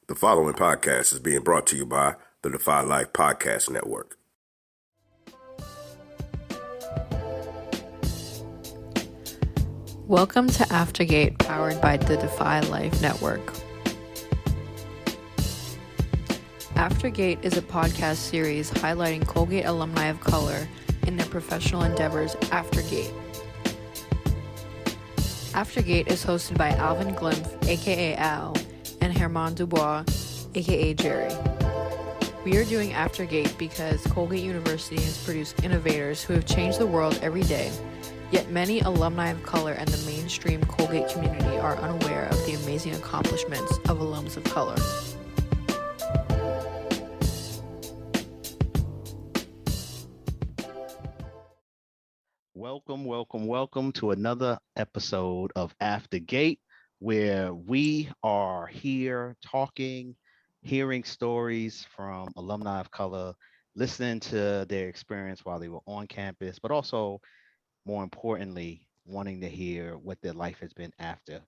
The following podcast is being brought to you by the Defy Life Podcast Network. Welcome to Aftergate, powered by the Defy Life Network. Aftergate is a podcast series highlighting Colgate alumni of color in their professional endeavors aftergate. Aftergate is hosted by Alvin Glimpf, aka Al, and Herman Dubois, aka Jerry. We are doing Aftergate because Colgate University has produced innovators who have changed the world every day, yet many alumni of color and the mainstream Colgate community are unaware of the amazing accomplishments of alums of color. Welcome to another episode of Aftergate, where we are here talking, hearing stories from alumni of color, listening to their experience while they were on campus, but also, more importantly, wanting to hear what their life has been after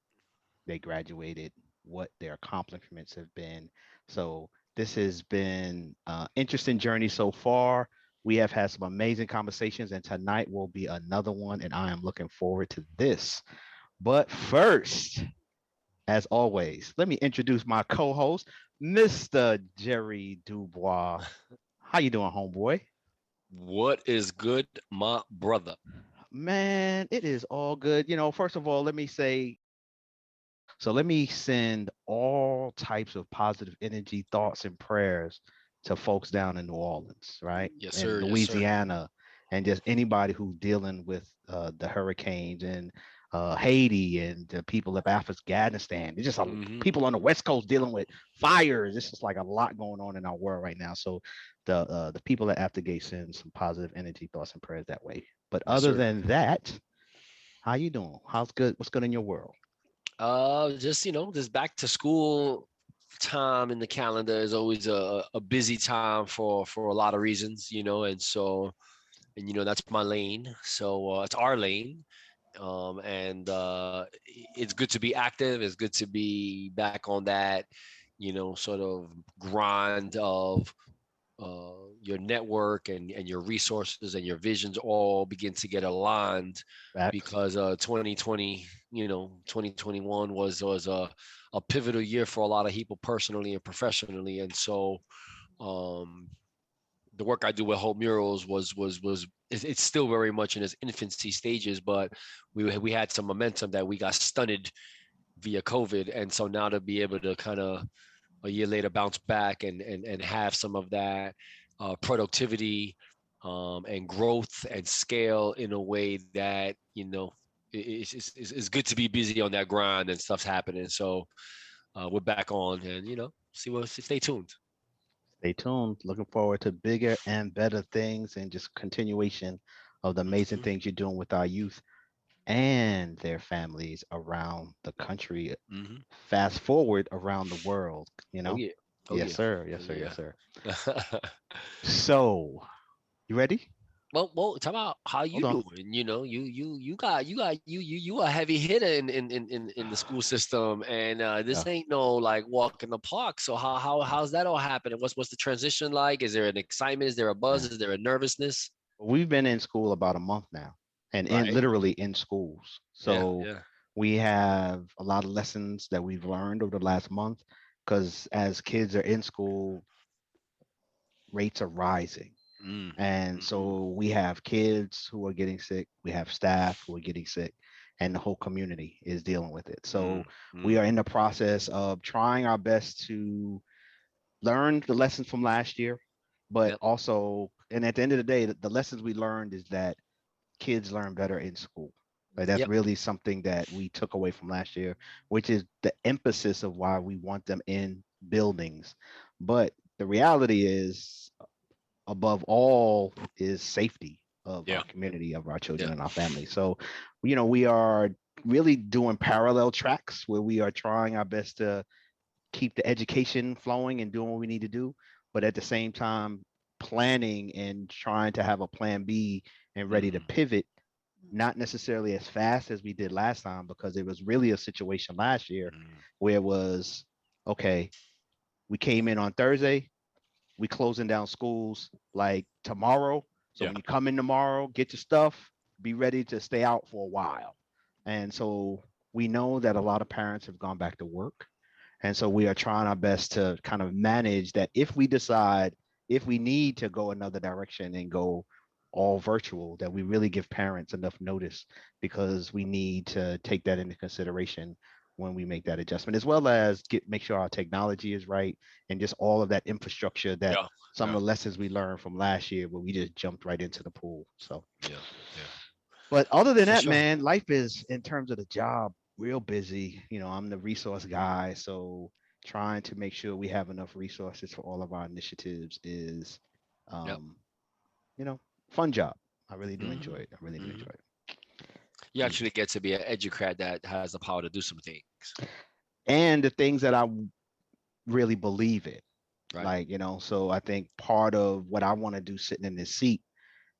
they graduated, what their accomplishments have been. So this has been an interesting journey so far. We have had some amazing conversations, and tonight will be another one, and I am looking forward to this. But first, as always, let me introduce my co-host, Mr. Jerry Dubois. How you doing, homeboy? What is good, my brother? Man, it is all good. First of all, let me send all types of positive energy, thoughts, and prayers to folks down in New Orleans, right? Yes, In sir. Louisiana, and just anybody who's dealing with the hurricanes and Haiti and the people of Afghanistan. There's just people on the West Coast dealing with fires. It's just like a lot going on in our world right now. So the people at Aftergate send some positive energy, thoughts, and prayers that way. But other than that, how you doing? How's good? What's good in your world? Just back to school time in the calendar is always a busy time for a lot of reasons, and that's my lane. So it's our lane. And it's good to be active. It's good to be back on that, sort of grind of your network and your resources and your visions all begin to get aligned. Facts. Because 2020, 2021 was a pivotal year for a lot of people personally and professionally. And so the work I do with Hope Murals it's still very much in its infancy stages, but we had some momentum that we got stunted via COVID. And so now to be able to kind of a year later bounce back and have some of that productivity and growth and scale in a way that it's good to be busy on that grind and stuff's happening. So we're back on, and stay tuned. Stay tuned. Looking forward to bigger and better things and just continuation of the amazing things you're doing with our youth and their families around the country. Fast forward around the world, Oh yeah. Yes, Yeah. sir. Yes, sir. Yeah. Yes, sir. So, you ready? Well, talk about how you Hold on. doing. You a heavy hitter in the school system, and this Yeah. ain't no like walk in the park. So how's that all happening? What's the transition like? Is there an excitement? Is there a buzz? Yeah. Is there a nervousness? We've been in school about a month now, and Right. literally in schools. So Yeah. we have a lot of lessons that we've learned over the last month, because as kids are in school, rates are rising. And so we have kids who are getting sick, we have staff who are getting sick, and the whole community is dealing with it. So we are in the process of trying our best to learn the lessons from last year, but Yep. also, and at the end of the day, the lessons we learned is that kids learn better in school. Like that's Yep. really something that we took away from last year, which is the emphasis of why we want them in buildings. But the reality is, above all, is safety of Yeah. our community, of our children Yeah. and our families. So, we are really doing parallel tracks where we are trying our best to keep the education flowing and doing what we need to do, but at the same time planning and trying to have a plan B and ready to pivot, not necessarily as fast as we did last time, because it was really a situation last year where it was, okay, We came in on Thursday. We closing down schools like tomorrow. So Yeah. when you come in tomorrow, get your stuff, be ready to stay out for a while. And so we know that a lot of parents have gone back to work. And so we are trying our best to kind of manage that if we decide if we need to go another direction and go all virtual, that we really give parents enough notice because we need to take that into consideration when we make that adjustment, as well as make sure our technology is right and just all of that infrastructure that Yeah. some Yeah. of the lessons we learned from last year where we just jumped right into the pool. So, Yeah. Yeah. but other than For that, sure. man, life is in terms of the job real busy. You know, I'm the resource guy, so trying to make sure we have enough resources for all of our initiatives is, Yep. um, you know, fun job. I really do enjoy Hmm. it. I really do Hmm. enjoy it. You actually get to be an educrat that has the power to do some things, And the things that I really believe in, right? like, so I think part of what I want to do sitting in this seat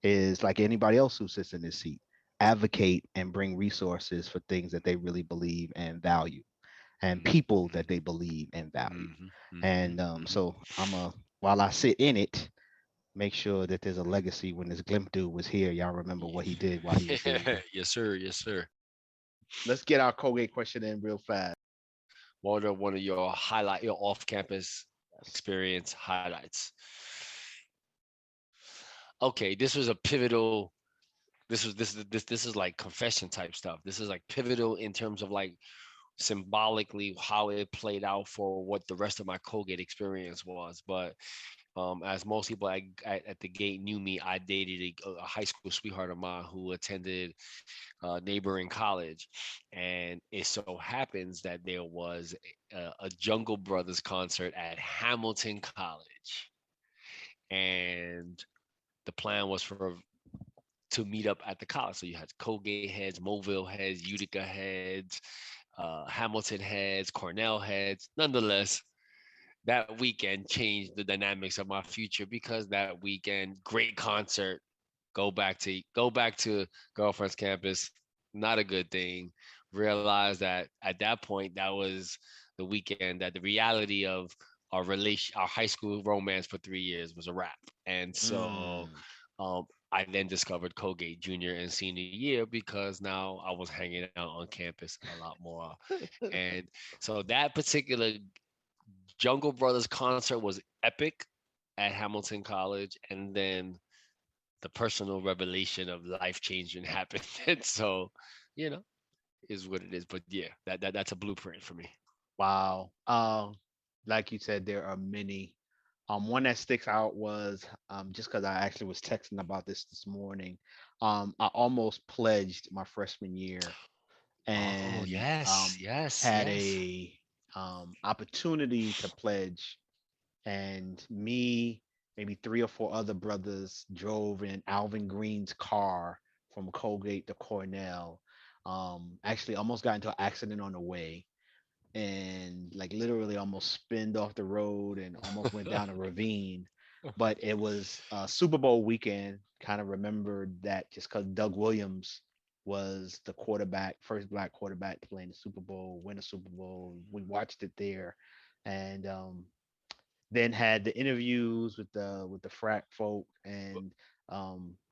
is like anybody else who sits in this seat, advocate and bring resources for things that they really believe and value, and Hmm. people that they believe and value. Hmm. Hmm. And so while I sit in it, make sure that there's a legacy. When this Glimp dude was here, y'all remember what he did while he was here. Yes, sir. Yes, sir. Let's get our Colgate question in real fast. One of your your off-campus Yes. experience highlights. Okay, this was a pivotal. This is like confession type stuff. This is like pivotal in terms of like symbolically how it played out for what the rest of my Colgate experience was. But as most people at the gate knew me, I dated a high school sweetheart of mine who attended neighboring college, and it so happens that there was a Jungle Brothers concert at Hamilton College, and the plan was for to meet up at the college. So you had Colgate heads, Mobile heads, Utica heads, Hamilton heads, Cornell heads. Nonetheless, that weekend changed the dynamics of my future because that weekend, great concert. Go back to girlfriend's campus. Not a good thing. Realize that at that point, that was the weekend that the reality of our high school romance for 3 years was a wrap. And so, Mm. I then discovered Colgate junior and senior year because now I was hanging out on campus a lot more. And so that particular Jungle Brothers concert was epic at Hamilton College, and then the personal revelation of life changing happened. And so, you know, is what it is. But yeah, that's a blueprint for me. Wow. Like you said, there are many. One that sticks out was just because I actually was texting about this morning. I almost pledged my freshman year Oh and yes, yes, had yes. a opportunity to pledge, and me, maybe three or four other brothers drove in Alvin Green's car from Colgate to Cornell. Actually, almost got into an accident on the way and like literally almost spinned off the road and almost went down a ravine. But it was Super Bowl weekend. Kind of remembered that just because Doug Williams was the quarterback, first black quarterback to play in the Super Bowl, win a Super Bowl. We watched it there, and then had the interviews with the frat folk, and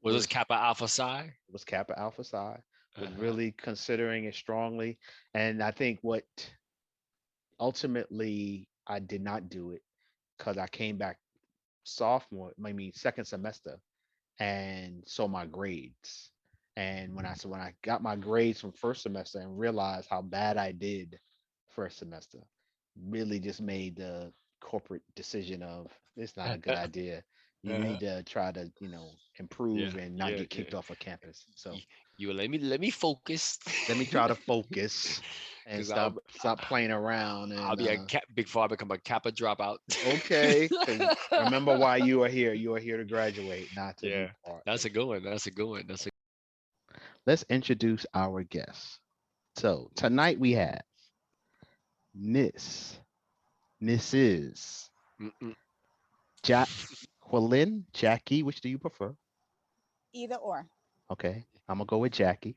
Was this Kappa Alpha Psi? was Kappa Alpha Psi, was Uh-huh. really considering it strongly. And I think what ultimately I did not do it because I came back sophomore, I mean second semester, and saw my grades. And when I got my grades from first semester and realized how bad I did first semester, really just made the corporate decision of it's not a good idea. You Uh-huh. need to try to, Yeah, improve and not yeah, get yeah. kicked off of campus. So Y- You let me focus. let me try to focus and Because stop playing around I'll and be a before I become a Kappa dropout. okay, because remember why you are here. You are here to graduate, not to be Yeah, part that's of. a good one. That's a good one. That's a Let's introduce our guests. So tonight we have Miss, Mrs. Mm-mm. Jackie. Which do you prefer? Either or. Okay, I'm gonna go with Jackie.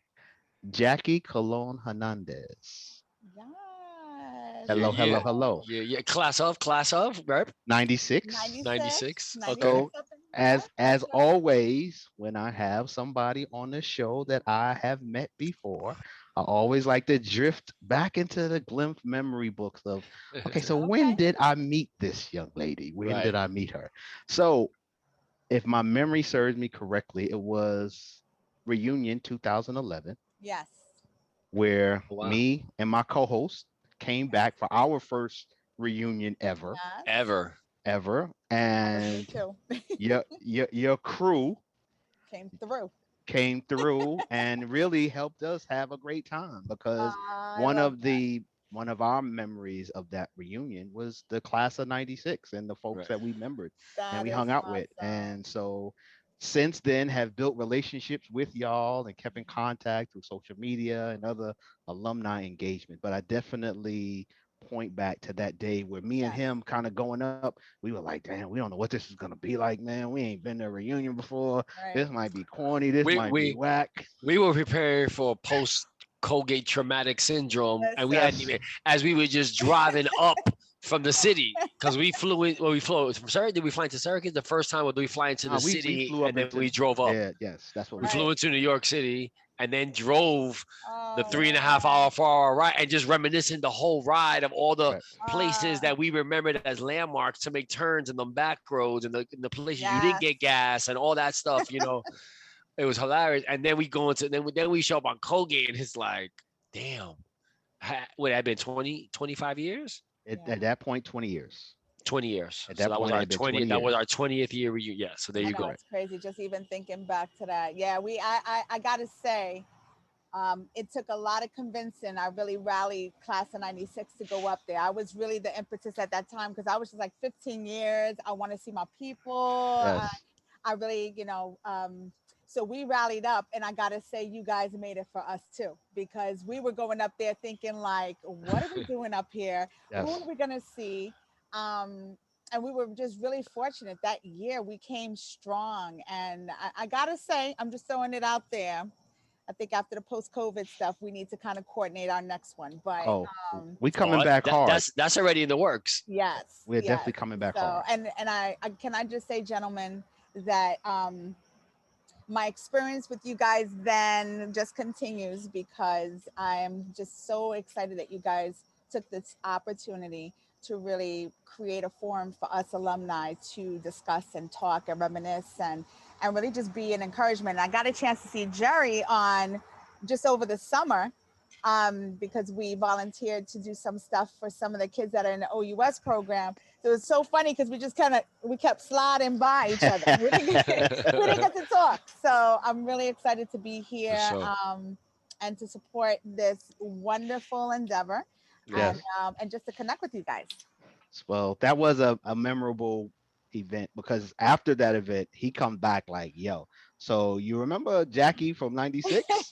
Jackie Colon Hernandez. Yes. Hello, hello, hello. Yeah. Class of, right? 96. 96. Okay. So something. as always, when I have somebody on the show that I have met before, I always like to drift back into the glimpse memory books of, okay, so when Okay. did I meet this young lady? When Right. did I meet her? So if my memory serves me correctly, it was reunion 2011, Yes. where Oh, wow. me and my co-host came back for our first reunion Yes. Ever. ever, That was me and too. your crew Came through. came through and really helped us have a great time because I one love of that. the one of our memories of that reunion was the class of 96 and the folks Right. that we remembered and That we is hung out with. awesome. And so since then have built relationships with y'all and kept in contact through social media and other alumni engagement. But I definitely point back to that day where me and Yes. him kind of going up, we were like, damn, we don't know what this is gonna be like, man. We ain't been to a reunion before. Right. This might be corny, this We might be we whack. we were preparing for post Colgate traumatic syndrome, and we hadn't Listen. even as we were just driving up from the city because we flew in. Well, we flew from Syracuse. Did we fly into Syracuse the first time, or did we fly into the We city flew and up then into we drove up? yeah, yes, that's what We we flew Right. did. into New York City and then drove the Oh 3.5 hour 4 hour ride and just reminiscing the whole ride of all the Right. places man. that we remembered as landmarks to make turns in the back roads and the places you didn't Yes. get gas and all that stuff. It was hilarious. And then we go into then we show up on Colgate and it's like, damn, would that been 20, 25 years? Yeah. At that point, 20 years. 20 years. At So that that was point, it our had been 20th. 20 That was years. our 20th year reunion. Yeah. So there I you know go. it's crazy just even thinking back to that. Yeah, I gotta say, it took a lot of convincing. I really rallied class of 96 to go up there. I was really the impetus at that time because I was just like 15 years. I want to see my people. Yes. I really, so we rallied up, and I gotta say, you guys made it for us too, because we were going up there thinking like, what are we doing up here? Who Yes. are we gonna see? And we were just really fortunate that year. We came strong, and I gotta say, I'm just throwing it out there. I think after the post-COVID stuff, we need to kind of coordinate our next one. But Oh, um, we coming Oh, back hard. that's already in the works. yes, We're yes. definitely coming back So, hard. and I can I just say, gentlemen, that my experience with you guys then just continues because I am just so excited that you guys took this opportunity to really create a forum for us alumni to discuss and talk and reminisce and really just be an encouragement. And I got a chance to see Jerry on just over the summer because we volunteered to do some stuff for some of the kids that are in the OUS program. So it was so funny because we kept sliding by each other. We didn't get to talk. So I'm really excited to be For here sure. and to support this wonderful endeavor Yeah. and just to connect with you guys. Well, that was a memorable event because after that event, he come back like, yo, so you remember Jackie from 96?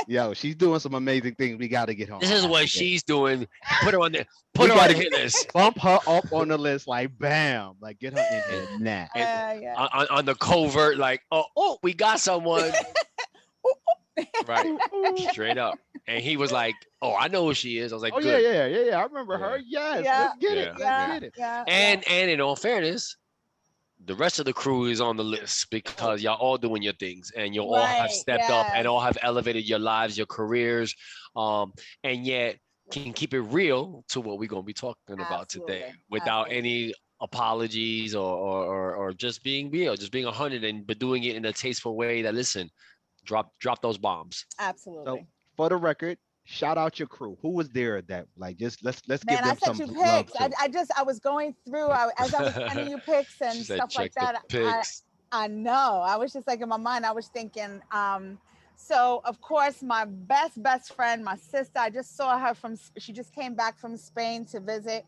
Yo, she's doing some amazing things. We got to get her This on is what after Gate. she's doing. Put her on the We put her on got the to hit list. bump her up on the list like bam, like get her in here now. And Yeah. on the covert, like, oh, we got someone. Right. Ooh, ooh. Straight up. And he was like, oh, I know who she is. I was like, Oh good. yeah. I remember her. Yeah. Yes, Yeah. let's get it. Yeah. Let's Yeah. get it. Yeah. And in all fairness, the rest of the crew is on the list because y'all all doing your things and you all have Right. stepped up and Yes. all have elevated your lives, your careers, and yet can keep it real to what we're gonna be talking about today Absolutely. without Absolutely. any apologies or just being real, just being 100 and but doing it in a tasteful way that listen, drop those bombs. So Absolutely. for the record, shout out your crew. Who was there that like just let's give Man, I them sent some you love pics. too. I was going through as I was sending you pics She and said, stuff like check the that. pics. I know. I was just like in my mind, I was thinking, so of course my best friend, my sister, I just saw her she just came back from Spain to visit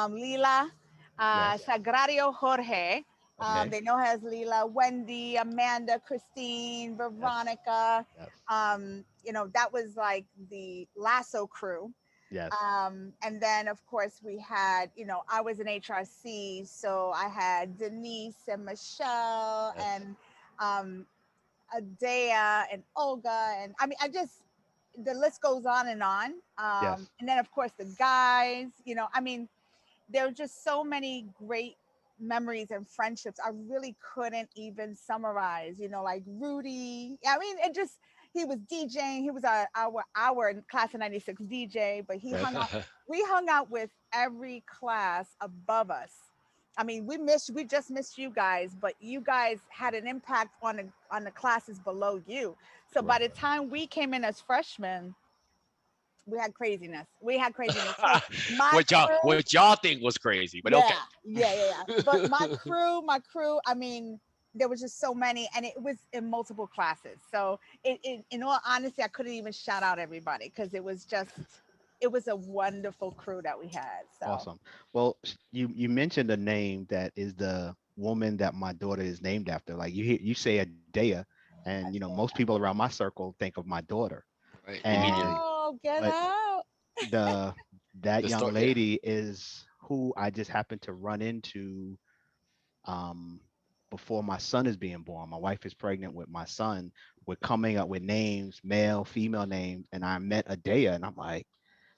Lila, Yes. Sagrario Jorge. Okay. They know her as Lila, Wendy, Amanda, Christine, Yes. Veronica. Yes. That was like the LASO crew. Yes. And then of course we had, I was in HRC, so I had Denise and Michelle Yes. and Adea and Olga, and I mean, the list goes on and on. Yes. And then of course the guys, I mean, there were just so many great memories and friendships. I really couldn't even summarize, like Rudy. I mean, he was DJing. He was our class of 96 DJ, but we hung out with every class above us. I mean, we just missed you guys, but you guys had an impact on the classes below you. So by the time we came in as freshmen, we had craziness. We had craziness. So my crew, what y'all think was crazy, but okay. yeah. But my crew. I mean, there was just so many, and it was in multiple classes. So in all honesty, I couldn't even shout out everybody because it was a wonderful crew that we had. So Awesome. Well, you mentioned a name that is the woman that my daughter is named after. Like you say Adea, and most people around my circle think of my daughter. Right, And immediately. oh, get but out. that The young story, yeah. lady is who I just happened to run into um before my son is being born. My wife is pregnant with my son. We're coming up with names, male, female names, and I met Adea, and I'm like,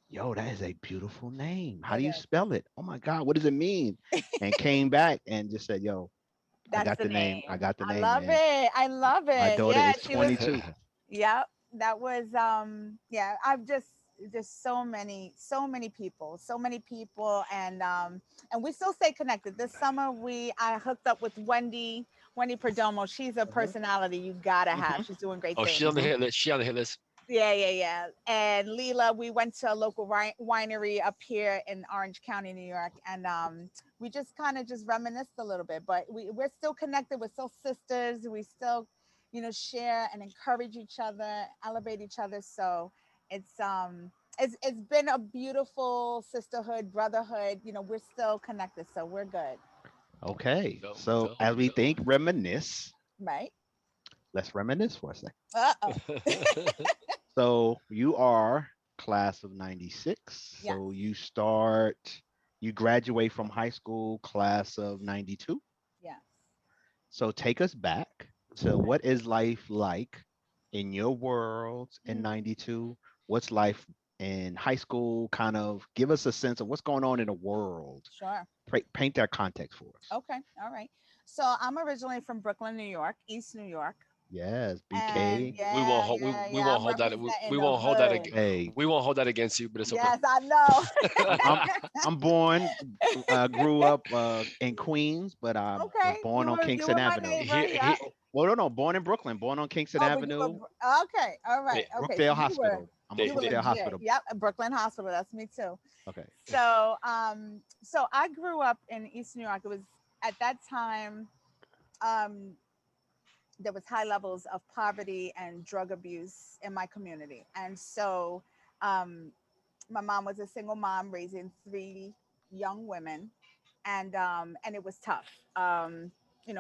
yo, that is a beautiful name. How It do you is. spell it? Oh my God, what does it mean? And came back and just said, yo, I That's got the the name. I name. got the I name. love And it. I love my it. daughter Yeah, is she was. 22. Yep, that was yeah, I've just so many people and we still stay connected. This summer I hooked up with Wendy Perdomo. She's a Hmm. personality you gotta have. Hmm. She's doing great Oh, she's on things. the Hmm. hit list. She on the hit list. Yeah. And Leela, we went to a local winery up here in Orange County, New York, and we just kind of just reminisced a little bit. But we're still connected. We're still sisters. We still, share and encourage each other, elevate each other. So it's been a beautiful sisterhood, brotherhood. We're still connected, so we're good, Okay. Go, So go, as we go. think reminisce, right? let's reminisce for a second. Uh-oh. So you are class of 96. Yes. So you graduate from high school class of 92. Yes. So take us back to Okay. what is life like in your world in Mm, 92? What's life in high school? Kind of give us a sense of what's going on in the world. sure. Paint that context for us. Okay. All right. So I'm originally from Brooklyn, New York, East New York. Yes, And BK. We yeah, won't I'm hold that. representing We the won't hold that. hood. Hey, We won't hold that against you, but it's okay. Yes, I know. I'm I'm born, grew up in Queens, but I was Okay, born on you Kingston were my Avenue. neighbor. Here, Yeah. here, Well, no, born in Brooklyn, born on Kingston Oh, but you were Avenue, okay. All yeah, right. Okay. So Brookdale Hospital. I'm a you were they, Brookdale legit. Hospital. Yep. At Brooklyn Hospital. That's me too. Okay. So I grew up in East New York. It was at that time. Um, there was high levels of poverty and drug abuse in my community, and so um, my mom was a single mom raising three young women, and it was tough.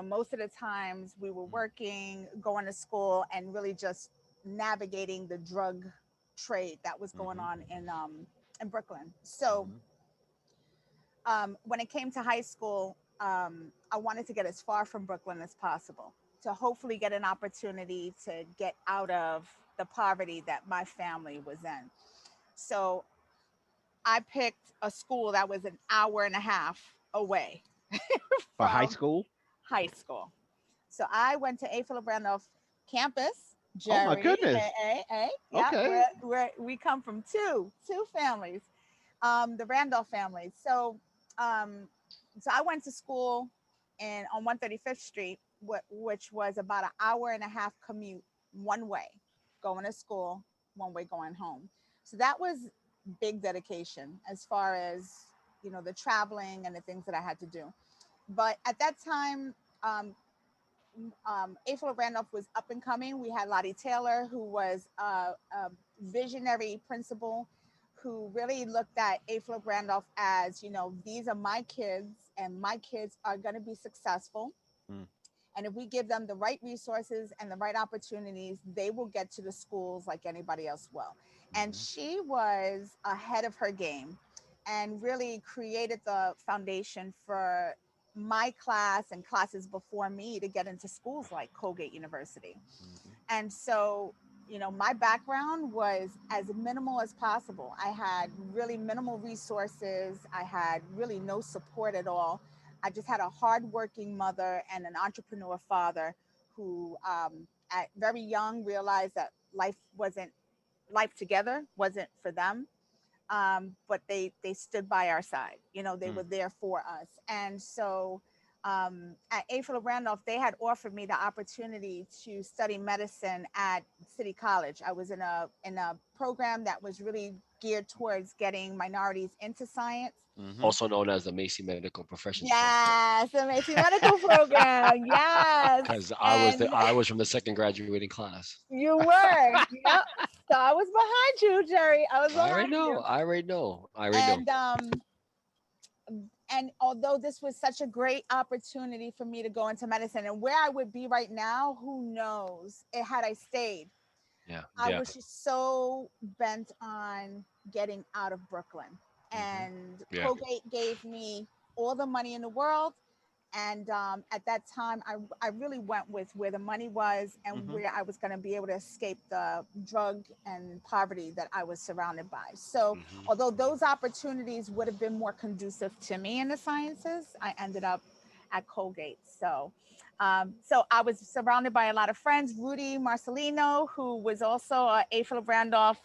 Most of the times we were working, going to school, and really just navigating the drug trade that was going Hmm. on in Brooklyn. So Hmm. when it came to high school, I wanted to get as far from Brooklyn as possible to hopefully get an opportunity to get out of the poverty that my family was in. So I picked a school that was an hour and a half away For high from school? high school. So I went to A. Philip Randolph campus, Oh my Jerry. goodness. Yeah, Okay. we come from two families, the Randolph family. So I went to school on 135th Street, which was about an hour and a half commute one way, going to school, one way going home. So that was big dedication as far as the traveling and the things that I had to do. But at that time, A. Philip Randolph was up and coming. We had Lottie Taylor, who was a visionary principal, who really looked at A. Philip Randolph as, these are my kids, and my kids are going to be successful. Mm. And if we give them the right resources and the right opportunities, they will get to the schools like anybody else will. And Hmm. she was ahead of her game and really created the foundation for my class and classes before me to get into schools like Colgate University. Hmm. And so my background was as minimal as possible. I had really minimal resources. I had really no support at all. I just had a hardworking mother and an entrepreneur father who, at very young, realized that life together wasn't for them. But they stood by our side. They were there for us. And so at AFL Randolph, they had offered me the opportunity to study medicine at City College. I was in a program that was really geared towards getting minorities into science. Also known as the Macy Medical Professions Program. Yes, the Macy Medical Program. Yes. Because I was from the second graduating class. You were. Yep. So I was behind you, Jerry. I was behind I already know. And although this was such a great opportunity for me to go into medicine, and where I would be right now, who knows? Had I stayed. Yeah. I was just so bent on getting out of Brooklyn. And Colgate gave me all the money in the world. And at that time, I really went with where the money was and where I was going to be able to escape the drug and poverty that I was surrounded by. So although those opportunities would have been more conducive to me in the sciences, I ended up at Colgate. So I was surrounded by a lot of friends. Rudy Marcelino, who was also a AFL Randolph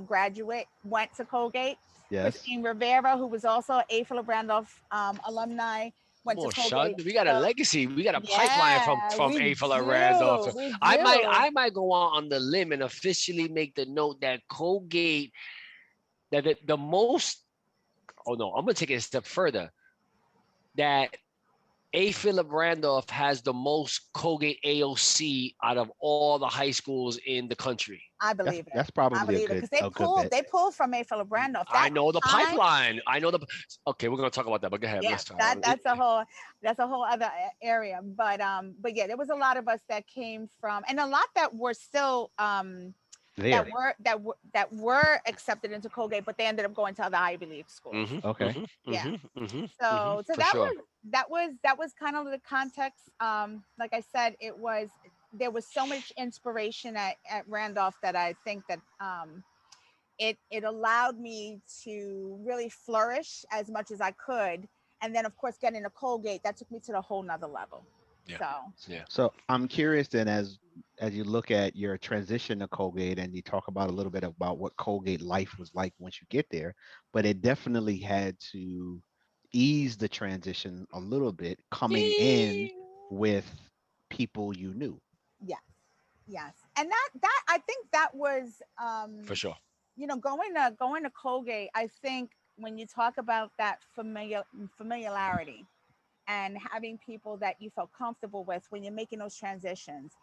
graduate, went to Colgate. Yes. Christine Rivera, who was also an AFL Randolph alumni, went to Colgate. We got a legacy. We got a pipeline from AFL Randolph. I might go on the limb and officially make the note that Colgate, that the most. Oh no, I'm gonna take it a step further. That Philip Randolph has the most Colgate AOC out of all the high schools in the country. I believe it. That's probably I believe it because they pulled from Philip Randolph. I know the pipeline. Okay, we're gonna talk about that. But go ahead. Yeah, that's a whole other area. But yeah, there was a lot of us that came from, and a lot that were still that were accepted into Colgate, but they ended up going to other Ivy League schools. Okay. So that was kind of the context. Like I said, there was so much inspiration at Randolph that I think that it allowed me to really flourish as much as I could. And then of course getting to Colgate, that took me to the whole nother level. So I'm curious then, as you look at your transition to Colgate and you talk about a little bit about what Colgate life was like once you get there, but it definitely had to ease the transition a little bit coming in with people you knew. Yes. And that I think that was for sure. Going to Colgate, I think when you talk about that familiarity and having people that you felt comfortable with when you're making those transitions,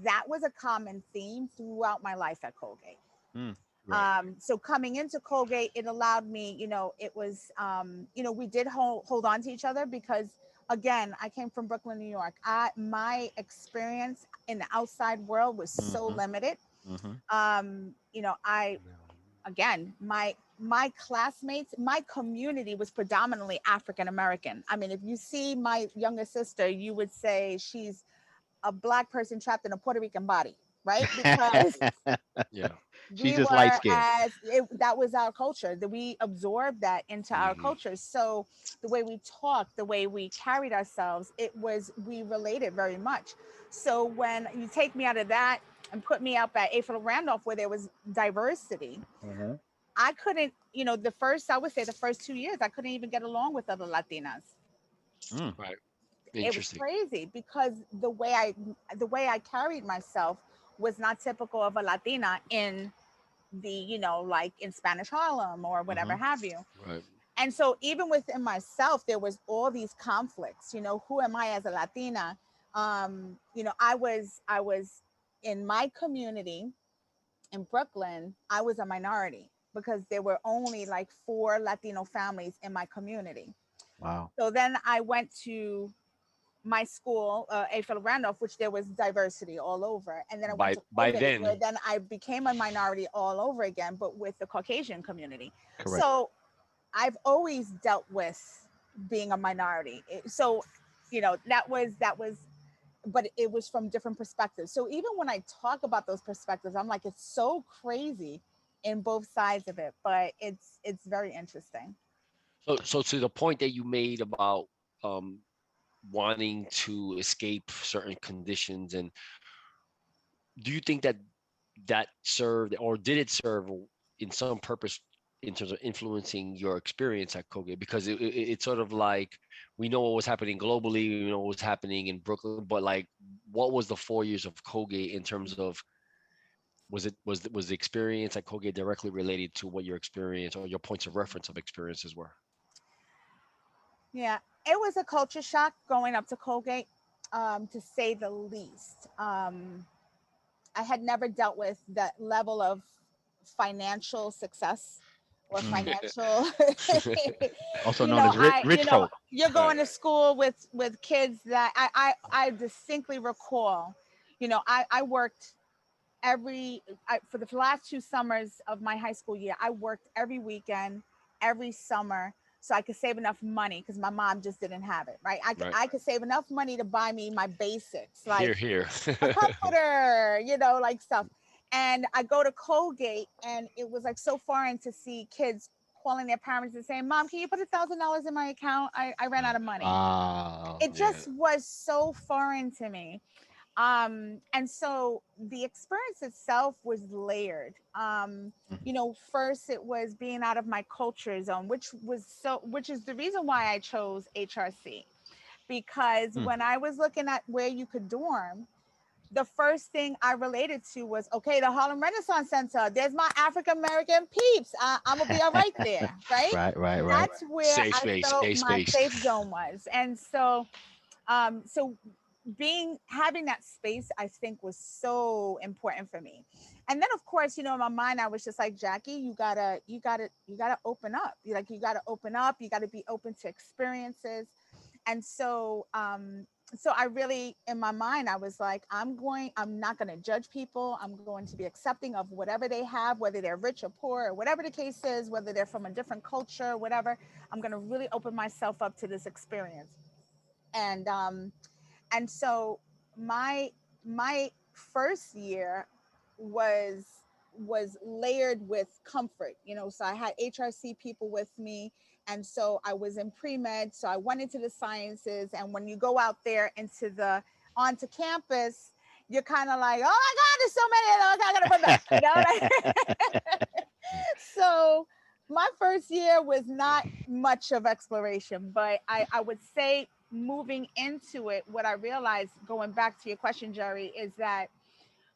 that was a common theme throughout my life at Colgate. Right. So coming into Colgate, it allowed me, it was, we did hold on to each other because, again, I came from Brooklyn, New York. My experience in the outside world was so limited. My classmates, my community was predominantly African American. I mean, if you see my younger sister, you would say she's a Black person trapped in a Puerto Rican body, right? Because she's just light skinned. That was our culture, that we absorbed that into our culture. So the way we talked, the way we carried ourselves, we related very much. So when you take me out of that and put me up at AFL Randolph where there was diversity, I couldn't, the first 2 years, I couldn't even get along with other Latinas. Right. It was crazy because the way I carried myself was not typical of a Latina in the, like in Spanish Harlem or whatever have you. Right. And so even within myself, there was all these conflicts, who am I as a Latina? I was in my community in Brooklyn, I was a minority because there were only like 4 Latino families in my community. Wow. So then I went to my school, AFL Randolph, which there was diversity all over. And then I went to Colgate, where then I became a minority all over again, but with the Caucasian community. Correct. So I've always dealt with being a minority. So, that was, but it was from different perspectives. So even when I talk about those perspectives, I'm like, it's so crazy in both sides of it, but it's very interesting. So to the point that you made about um, wanting to escape certain conditions, and do you think that that served, or did it serve in some purpose in terms of influencing your experience at Colgate? Because it's sort of like, we know what was happening globally, we know what was happening in Brooklyn, but like, what was the 4 years of Colgate in terms of, was the experience at Colgate directly related to what your experience or your points of reference of experiences were? Yeah, it was a culture shock going up to Colgate, to say the least. I had never dealt with that level of financial success or Mm. financial. Also known as rich folk. You're Right. going to school with kids that I distinctly recall. I worked for the last 2 summers of my high school year. I worked every weekend, every summer, so I could save enough money because my mom just didn't have it. Right, Right. I could save enough money to buy me my basics, like Here. a comforter, like stuff. And I go to Colgate, and it was like so foreign to see kids calling their parents and saying, "Mom, can you put $1,000 in my account? I ran out of money." It Yeah. just was so foreign to me. And so the experience itself was layered. First it was being out of my culture zone, which is the reason why I chose HRC, because Mm. when I was looking at where you could dorm, the first thing I related to was, okay, the Harlem Renaissance Center. There's my African American peeps. I'm gonna be all right there, right? Right. That's where Safe I space, felt safe my space. safe zone was. And so having that space, I think, was so important for me. And then of course, in my mind, I was just like, Jackie, you gotta open up. You gotta open up. You gotta be open to experiences. And so I really, in my mind, I was like, I'm not going to judge people. I'm going to be accepting of whatever they have, whether they're rich or poor, or whatever the case is, whether they're from a different culture, whatever. I'm going to really open myself up to this experience. And um and so my my first year was layered with comfort. So I had HRC people with me, and so I was in pre-med, so I went into the sciences. And when you go out there onto campus, you're kind of like, oh my god, there's so many of them, I gotta put back, so my first year was not much of exploration, but I would say, moving into it, what I realized, going back to your question, Jerry, is that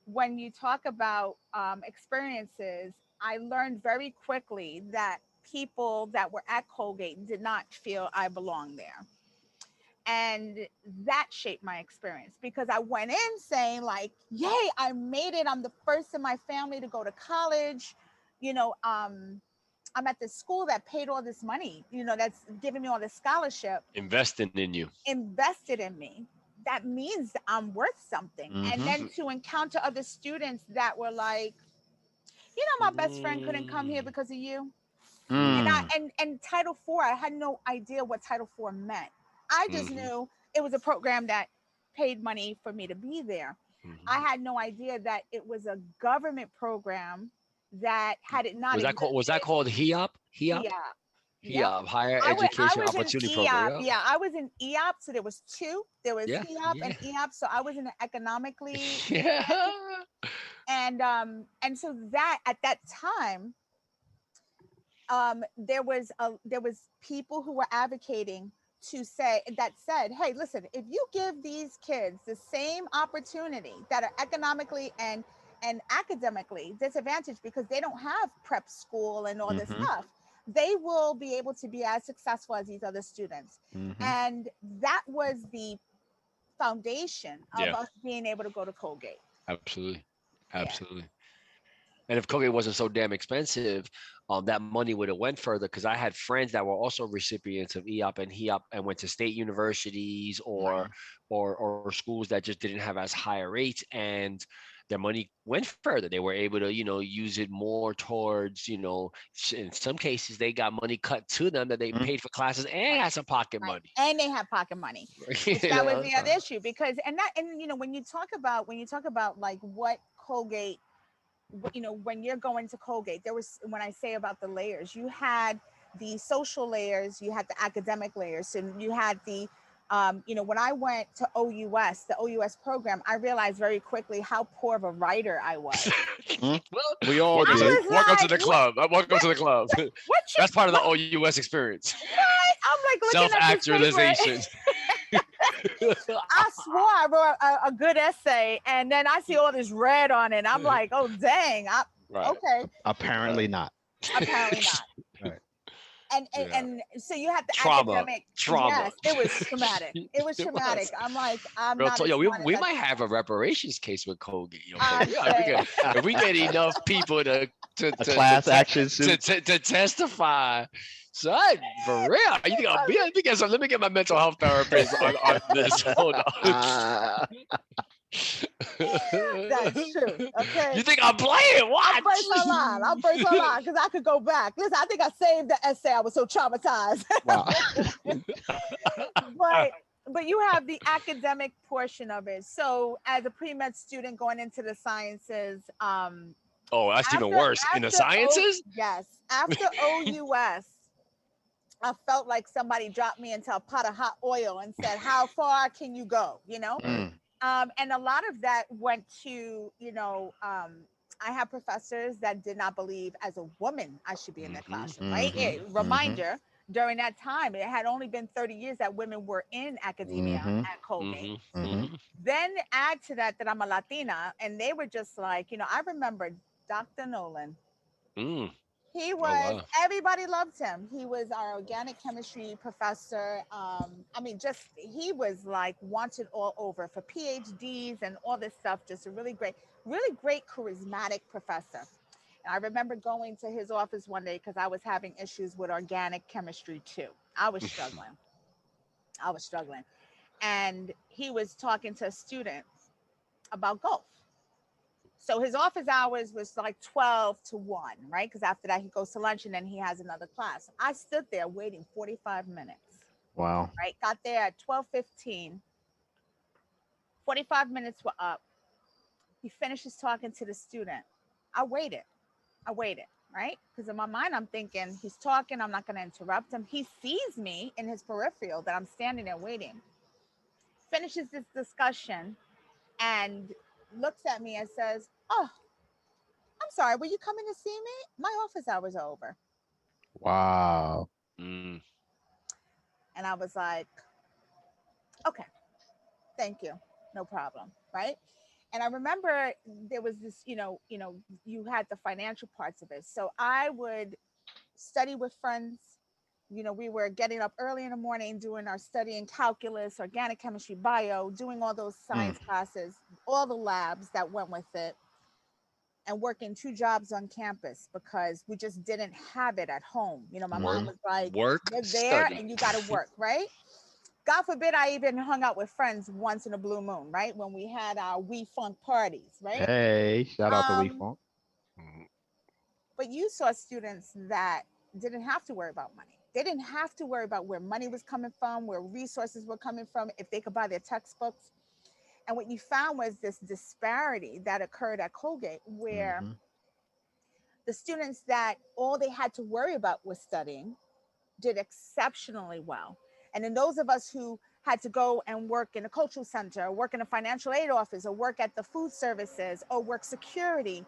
when you talk about experiences, I learned very quickly that people that were at Colgate did not feel I belonged there. And that shaped my experience, because I went in saying like, yay, I made it. I'm the first in my family to go to college. You know, I'm at this school that paid all this money, that's giving me all this scholarship, Investing in you. invested in me. That means I'm worth something. And Mm-hmm. then to encounter other students that were like, my best friend couldn't come here because of you. And I Mm. and Title IV, I had no idea what Title IV meant. I just Mhm. knew it was a program that paid money for me to be there. I Mhm. had no idea that it was a government program that, had it not Was that existed. called HEOP? HEOP? Yeah. Yep. HEOP, Higher I Education was in Opportunity Program. EOP. Yeah. Yeah, I was in EOP. So there was two. There was Yeah. HEOP Yeah. and EOP. So I was in the economically Yeah. and so that at that time, there was people who were advocating that said, hey, listen, if you give these kids the same opportunity that are economically and academically disadvantaged, because they don't have prep school and all this Mm-hmm. stuff, they will be able to be as successful as these other students. Mm-hmm. And that was the foundation of Yeah. us being able to go to Colgate. Absolutely. Yeah. Absolutely. And if Colgate wasn't so damn expensive, that money would have went further, because I had friends that were also recipients of EOP and HEOP and went to state universities Right. or schools that just didn't have as high a rates, and their money went further. They were able to, use it more towards, in some cases they got money cut to them that they paid for classes and had some pocket money. And they have pocket money. Which that was the other issue, because when you talk about like what Colgate, when you're going to Colgate, when I say about the layers, you had the social layers, you had the academic layers, and you had the when I went to the OUS program, I realized very quickly how poor of a writer I was. Well, we all did. Welcome to the club. Welcome to the club. That's part of the OUS experience. Right? I'm like looking self-actualization. I swore I wrote a good essay, and then I see all this red on it. I'm like, oh dang! Okay. Apparently not. Apparently not. Right. And so you have the trauma. Yes, it was traumatic. It was traumatic. I'm like, I'm not. We might have a reparations case with Colgate. If we get enough people to class action suit to testify. Son, for real? You think I'll be? Let me get my mental health therapist on this. Hold on. That's true. Okay. You think I'm playing? What? I'll break my line because I could go back. Listen, I think I saved the essay. I was so traumatized. Wow. But you have the academic portion of it. So as a pre-med student going into the sciences, that's even worse. In the sciences? Yes. After OUS, I felt like somebody dropped me into a pot of hot oil and said, how far can you go? And a lot of that went to, I have professors that did not believe as a woman I should be in the classroom, right? Reminder, during that time, it had only been 30 years that women were in academia at Colgate. Then add to that I'm a Latina, and they were just like, I remember Dr. Nolan. He was, everybody loved him. He was our organic chemistry professor. He was like wanted all over for PhDs and all this stuff. Just a really great, charismatic professor. And I remember going to his office one day because I was having issues with organic chemistry too. I was struggling. And he was talking to a student about golf. So his office hours was like 12 to 1, right? Because after that, he goes to lunch and then he has another class. I stood there waiting 45 minutes. Wow. Right? Got there at 12:15. 45 minutes were up. He finishes talking to the student. I waited, right? Because in my mind, I'm thinking, he's talking. I'm not going to interrupt him. He sees me in his peripheral that I'm standing there waiting. Finishes this discussion and looks at me and says, oh, I'm sorry, were you coming to see me? My office hours are over. Wow. And I was like, okay, thank you, no problem, right? And I remember there was this, you had the financial parts of it. So I would study with friends. We were getting up early in the morning, doing our study in calculus, organic chemistry, bio, doing all those science classes, all the labs that went with it, and working 2 jobs on campus because we just didn't have it at home. My mom was like, work, you're there study. and you got to work, right? God forbid I even hung out with friends once in a blue moon, right? When we had our We Funk parties, right? Hey, shout out to We Funk. But you saw students that didn't have to worry about money. They didn't have to worry about where money was coming from, where resources were coming from, if they could buy their textbooks. And what you found was this disparity that occurred at Colgate, where the students that all they had to worry about was studying did exceptionally well. And then those of us who had to go and work in a cultural center, or work in a financial aid office, or work at the food services, or work security,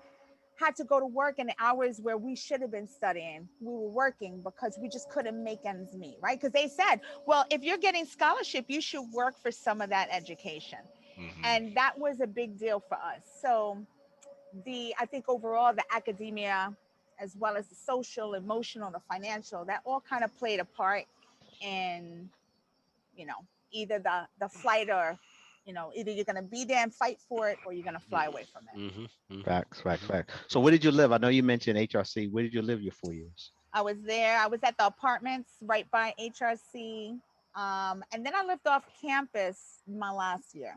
had to go to work in the hours where we should have been studying. We were working because we just couldn't make ends meet, right? Because they said, well, if you're getting scholarship, you should work for some of that education. And that was a big deal for us. So I think overall, the academia, as well as the social, emotional, the financial, that all kind of played a part in, either the flight or, either you're going to be there and fight for it or you're going to fly away from it. Facts. So where did you live? I know you mentioned HRC. Where did you live your 4 years? I was there. I was at the apartments right by HRC. And then I lived off campus my last year.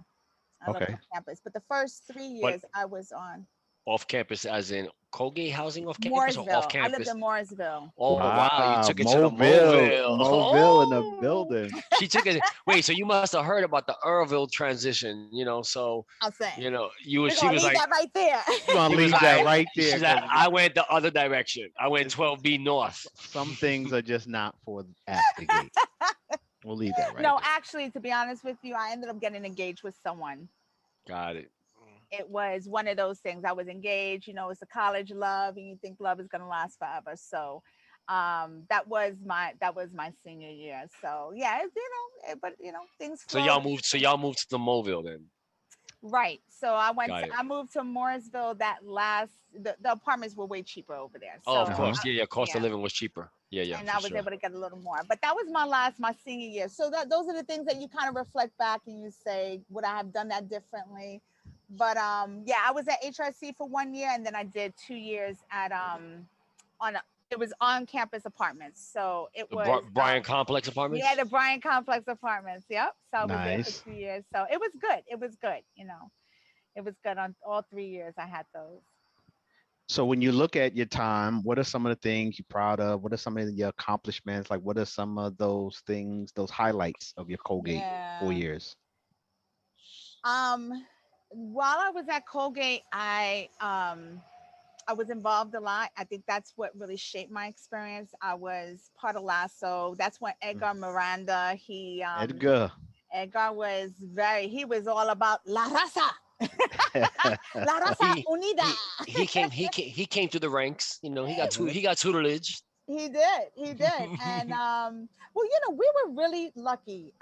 I lived Okay. on campus. But the first 3 years But I was on off campus, as in Colgate housing off campus or off Mooresville. I lived campus? in Mooresville. Oh wow, you Wow. took it to the Mobile. Mobile. Mobile in the Oh, building. she took it. Wait, so you must have heard about the Irville transition, So I'm saying you was we're she gonna was leave like that right there. We're gonna she was leave that like right there she's like because I went the other direction. I went it's 12B north. some things are just not for after gate. We'll leave that right No, there. actually, to be honest with you, I ended up getting engaged with someone. Got it. It was one of those things. I was engaged, it's a college love, and you think love is gonna last forever. So that was my senior year. So yeah, but things So flow. y'all moved to the Mobile then. Right. So Got it. I moved to Morrisville. The apartments were way cheaper over there. Oh, So of course. Yeah, yeah. Cost yeah, of living was cheaper. Yeah, yeah, and for I was sure. able to get a little more. But that was my senior year. So those are the things that you kind of reflect back and you say, would I have done that differently? But yeah, I was at HRC for 1 year, and then I did 2 years at it was on campus apartments. So it The was Bryan Complex Apartments. yeah, the Bryan Complex Apartments. Yep. So I was there for Nice. 2 years. So it was good. It was good. It was good on all 3 years. I had those. So when you look at your time, what are some of the things you're proud of? What are some of your accomplishments? Like, what are some of those things, those highlights of your Colgate 4 years? While I was at Colgate, I was involved a lot. I think that's what really shaped my experience. I was part of LASO. That's when Edgar Miranda, Edgar. Edgar he was all about La Raza. La Raza He Unida. he came through the ranks. He got tutelage. He did. And well, we were really lucky.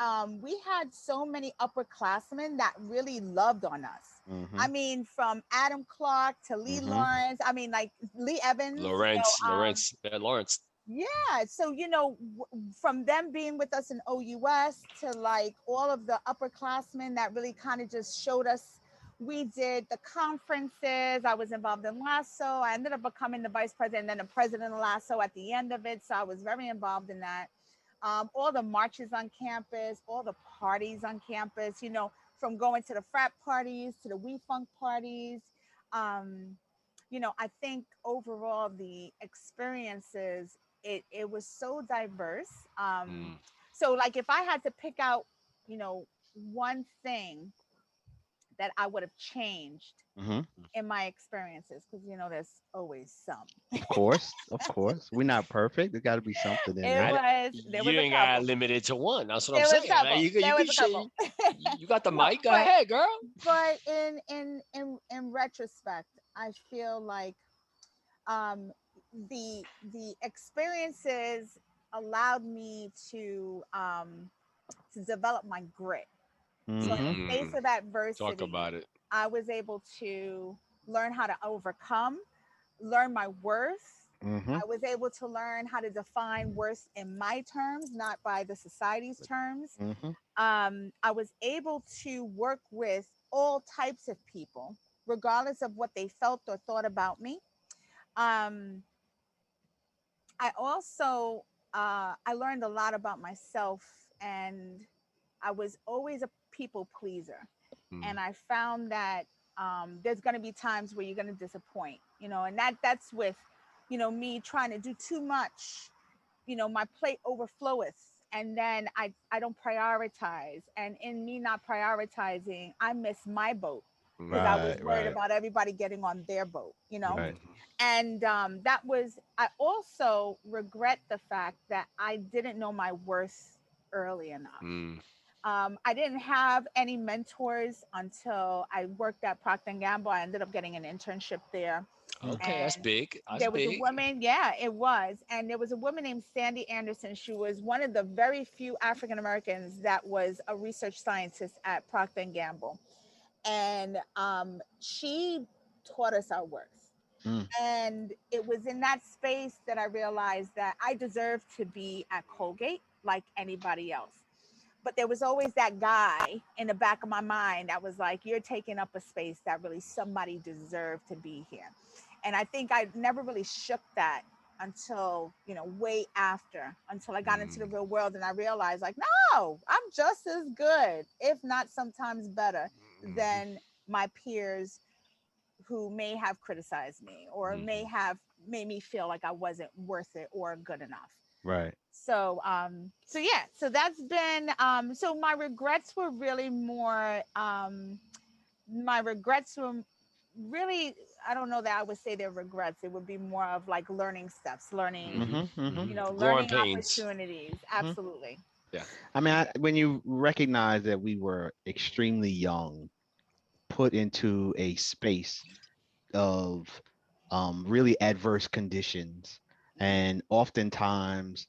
We had so many upperclassmen that really loved on us. Mhm. I mean, from Adam Clark to Lee Lawrence. I mean, like Lee Evans. Lawrence. Yeah. So, from them being with us in OUS to like all of the upperclassmen that really kind of just showed us. We did the conferences. I was involved in LASO. I ended up becoming the vice president and then the president of LASO at the end of it. So I was very involved in that. All the marches on campus, all the parties on campus, from going to the frat parties to the We Funk parties. I think overall the experiences, it was so diverse. So like if I had to pick out, one thing that I would have changed in my experiences, because there's always some. Of course. We're not perfect. There got to be something in There You was a ain't got couple. limited to one. That's what There I'm was saying. a couple. Like, There was a couple. you got the No, mic. Go but- ahead, girl. But in retrospect, I feel like the experiences allowed me to develop my grit. So in the face of adversity, Talk about it. I was able to learn how to overcome, learn my worth. I was able to learn how to define worth in my terms, not by the society's terms. I was able to work with all types of people, regardless of what they felt or thought about me. I also I learned a lot about myself, and I was always a people pleaser. And I found that there's going to be times where you're going to disappoint, and that's with, me trying to do too much, my plate overfloweth, and then I don't prioritize. And in me not prioritizing, I miss my boat because I was worried about everybody getting on their boat, Right. And I also regret the fact that I didn't know my worth early enough. I didn't have any mentors until I worked at Procter & Gamble. I ended up getting an internship there. Okay, that's And big. That's there was big. a woman, yeah, it was. And there was a woman named Sandy Anderson. She was one of the very few African Americans that was a research scientist at Procter & Gamble. And she taught us our worth. And it was in that space that I realized that I deserved to be at Colgate like anybody else. But there was always that guy in the back of my mind that was like, you're taking up a space that really somebody deserved to be here. And I think I never really shook that until, way after, until I got into the real world and I realized like, no, I'm just as good, if not sometimes better than my peers who may have criticized me or may have made me feel like I wasn't worth it or good enough. Right. So yeah, so that's been so my regrets were really more my regrets were really, I don't know that I would say they're regrets. It would be more of like learning steps, learning, Growing learning pains. opportunities. Absolutely. Yeah. I mean, when you recognize that we were extremely young, put into a space of really adverse conditions, and oftentimes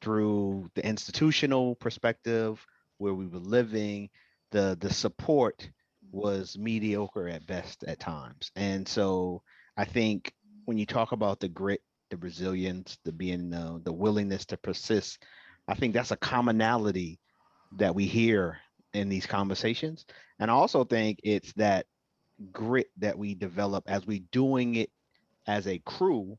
through the institutional perspective where we were living, the support was mediocre at best at times. And so I think when you talk about the grit, the resilience, the willingness to persist, I think that's a commonality that we hear in these conversations. And I also think it's that grit that we develop as we doing it as a crew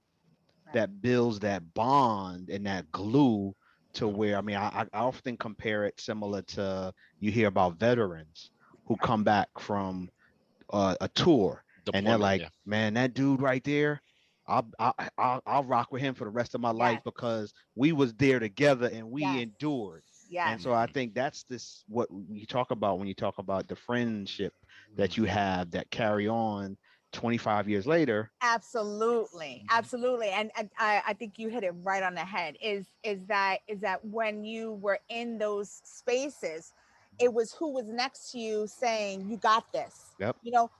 Right. that builds that bond and that glue to where, I mean, I often compare it similar to, you hear about veterans who come back from a tour and they're Deployment. like, Yeah. man, that dude right there, I'll rock with him for the rest of my life Yes. because we was there together and we Yes. endured. Yes. And so I think that's this what you talk about when you talk about the friendship that you have that carry on 25 years later. Absolutely, absolutely, and I think you hit it right on the head. Is that when you were in those spaces, it was who was next to you saying, "You got this." Yep.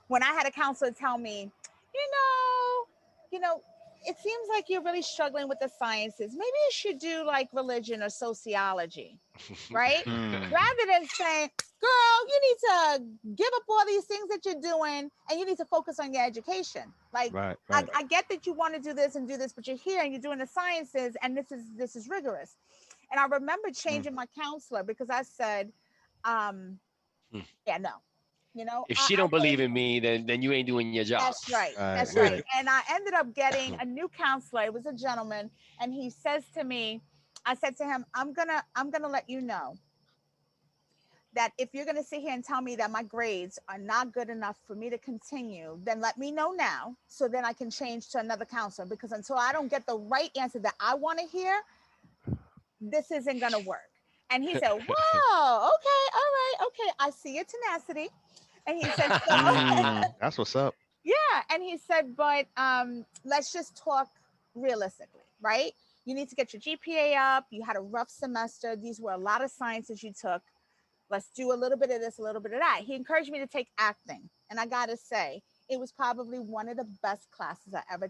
When I had a counselor tell me, you know, you know, it seems like you're really struggling with the sciences. Maybe you should do like religion or sociology, right? Mm, Rather than saying, girl, you need to give up all these things that you're doing and you need to focus on your education. Like, right, I, right. I get that you want to do this and do this, but you're here and you're doing the sciences and this is rigorous. And I remember Mm, changing my counselor because I said, um, Hmm. yeah, no, If I, she I don't think believe in me, then you ain't doing your job. that's right. right, That's right. right. And I ended up getting a new counselor. It was a gentleman, and he says to me, I said to him, I'm gonna let you know that if you're going to sit here and tell me that my grades are not good enough for me to continue, then let me know now so then I can change to another counselor, because until I don't get the right answer that I want to hear, this isn't going to work. And he said, whoa, okay, all right, okay, I see your tenacity. And he said, so That's what's up. yeah, and he said, but let's just talk realistically, right? You need to get your GPA up. You had a rough semester. These were a lot of sciences you took. Let's do a little bit of this, a little bit of that. He encouraged me to take acting. And I got to say, it was probably one of the best classes I ever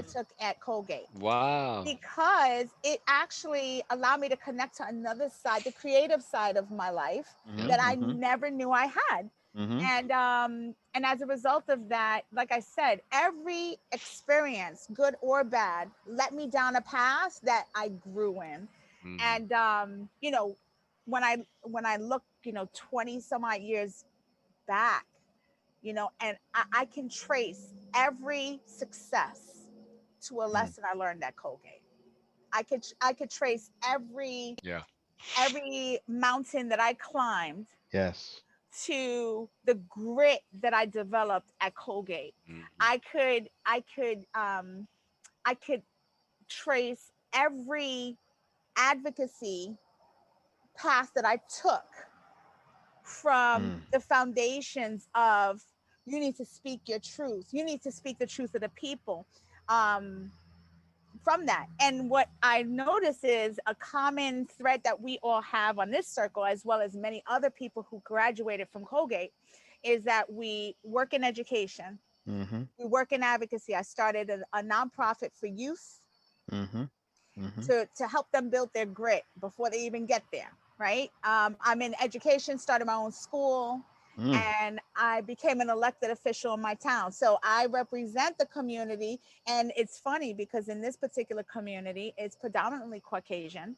took at Colgate, Wow. because it actually allowed me to connect to another side, the creative side of my life that I Mm-hmm, never knew I had. mm-hmm. And as a result of that, like I said, every experience, good or bad, led me down a path that I grew in. And when I look 20 some odd years back, and I can trace every success to a Mm, lesson I learned at Colgate. I could trace every Yeah. every mountain that I climbed yes. to the grit that I developed at Colgate. Mhm. I could trace every advocacy path that I took from Mm, the foundations of, you need to speak your truth. You need to speak the truth of the people. Um, from that. And what I notice is a common thread that we all have on this circle, as well as many other people who graduated from Colgate, is that we work in education, mm-hmm, we work in advocacy. I started a nonprofit for youth mm-hmm, mm-hmm. to help them build their grit before they even get there, right? I'm in education, started my own school, Mm, and I became an elected official in my town. So I represent the community. And it's funny because in this particular community, it's predominantly Caucasian.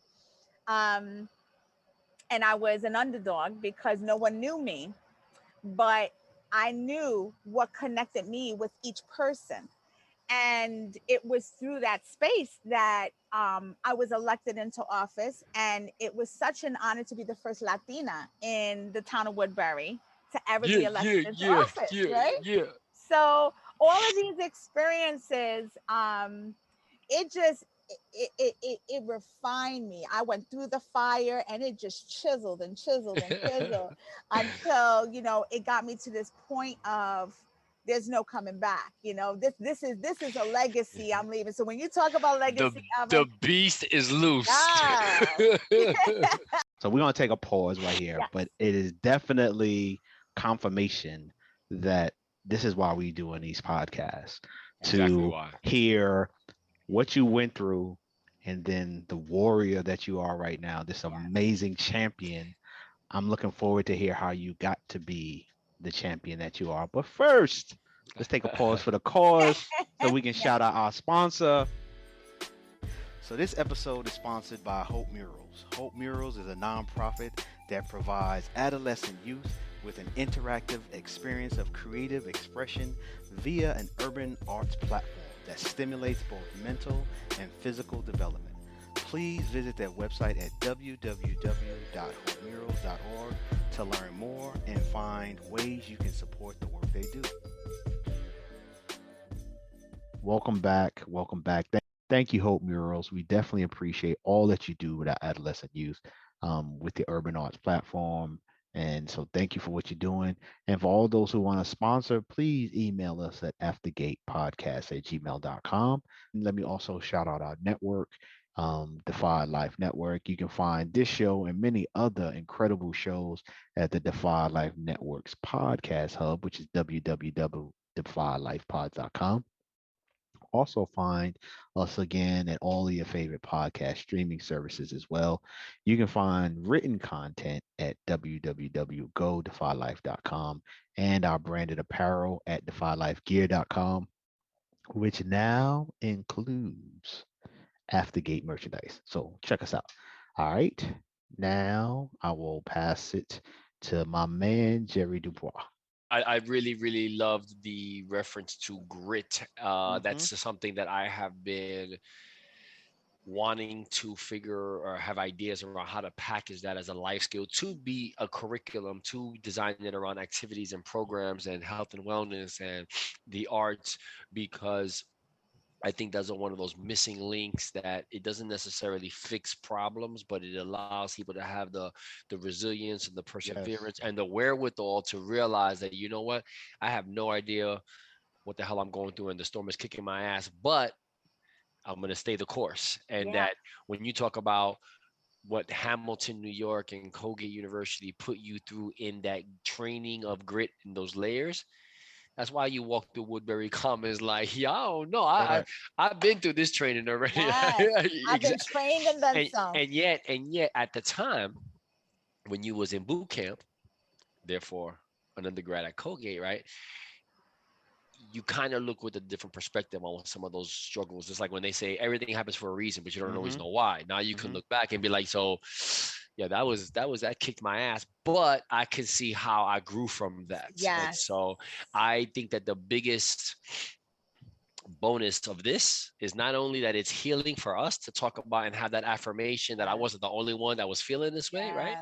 Um, and I was an underdog because no one knew me, but I knew what connected me with each person. And it was through that space that I was elected into office. And it was such an honor to be the first Latina in the town of Woodbury. to ever be elected into office, right? Yeah. So all of these experiences, it just it refined me. I went through the fire and it just chiseled and chiseled and chiseled until, you know, it got me to this point of there's no coming back. You know, this is a legacy I'm leaving. So when you talk about legacy, The beast is loose. yeah. So we're gonna take a pause right here, Yes. but it is definitely confirmation that this is why we're doing these podcasts, Exactly to why. hear what you went through and then the warrior that you are right now, this amazing champion. I'm looking forward to hear how you got to be the champion that you are. But first, let's take a pause for the cause so we can shout out our sponsor. So this episode is sponsored by Hope Murals. Hope Murals is a nonprofit that provides adolescent youth with an interactive experience of creative expression via an urban arts platform that stimulates both mental and physical development. Please visit their website at www.hopemurals.org to learn more and find ways you can support the work they do. Welcome back. Welcome back. Thank you, Hope Murals. We definitely appreciate all that you do with our adolescent youth with the Urban Arts platform. And so thank you for what you're doing. And for all those who want to sponsor, please email us at aftergatepodcast@gmail.com. And let me also shout out our network, Defy Life Network. You can find this show and many other incredible shows at the Defy Life Network's podcast hub, which is www.defylifepods.com. Also find us again at all of your favorite podcast streaming services as well. You can find written content at www.godefylife.com and our branded apparel at defylifegear.com, which now includes Aftergate merchandise. So check us out. All right. Now I will pass it to my man, Jerry Dubois. I really, really loved the reference to grit. That's something that I have been wanting to figure or have ideas around how to package that as a life skill to be a curriculum, to design it around activities and programs and health and wellness and the arts, because I think that's one of those missing links that it doesn't necessarily fix problems, but it allows people to have the resilience and the perseverance and the wherewithal to realize that, you know what, I have no idea what the hell I'm going through and the storm is kicking my ass, but I'm going to stay the course. And that when you talk about what Hamilton, New York and Colgate University put you through in that training of grit and those layers, that's why you walk through Woodbury Commons like, yo, no, I've been through this training already. Yes, I've been trained and then some. And yet at the time when you was in boot camp, therefore an undergrad at Colgate, right? You kind of look with a different perspective on some of those struggles. It's like when they say everything happens for a reason, but you don't always know why. Now you can look back and be like, so yeah, that kicked my ass, but I can see how I grew from that. Yes. And so I think that the biggest bonus of this is not only that it's healing for us to talk about and have that affirmation that I wasn't the only one that was feeling this way, right?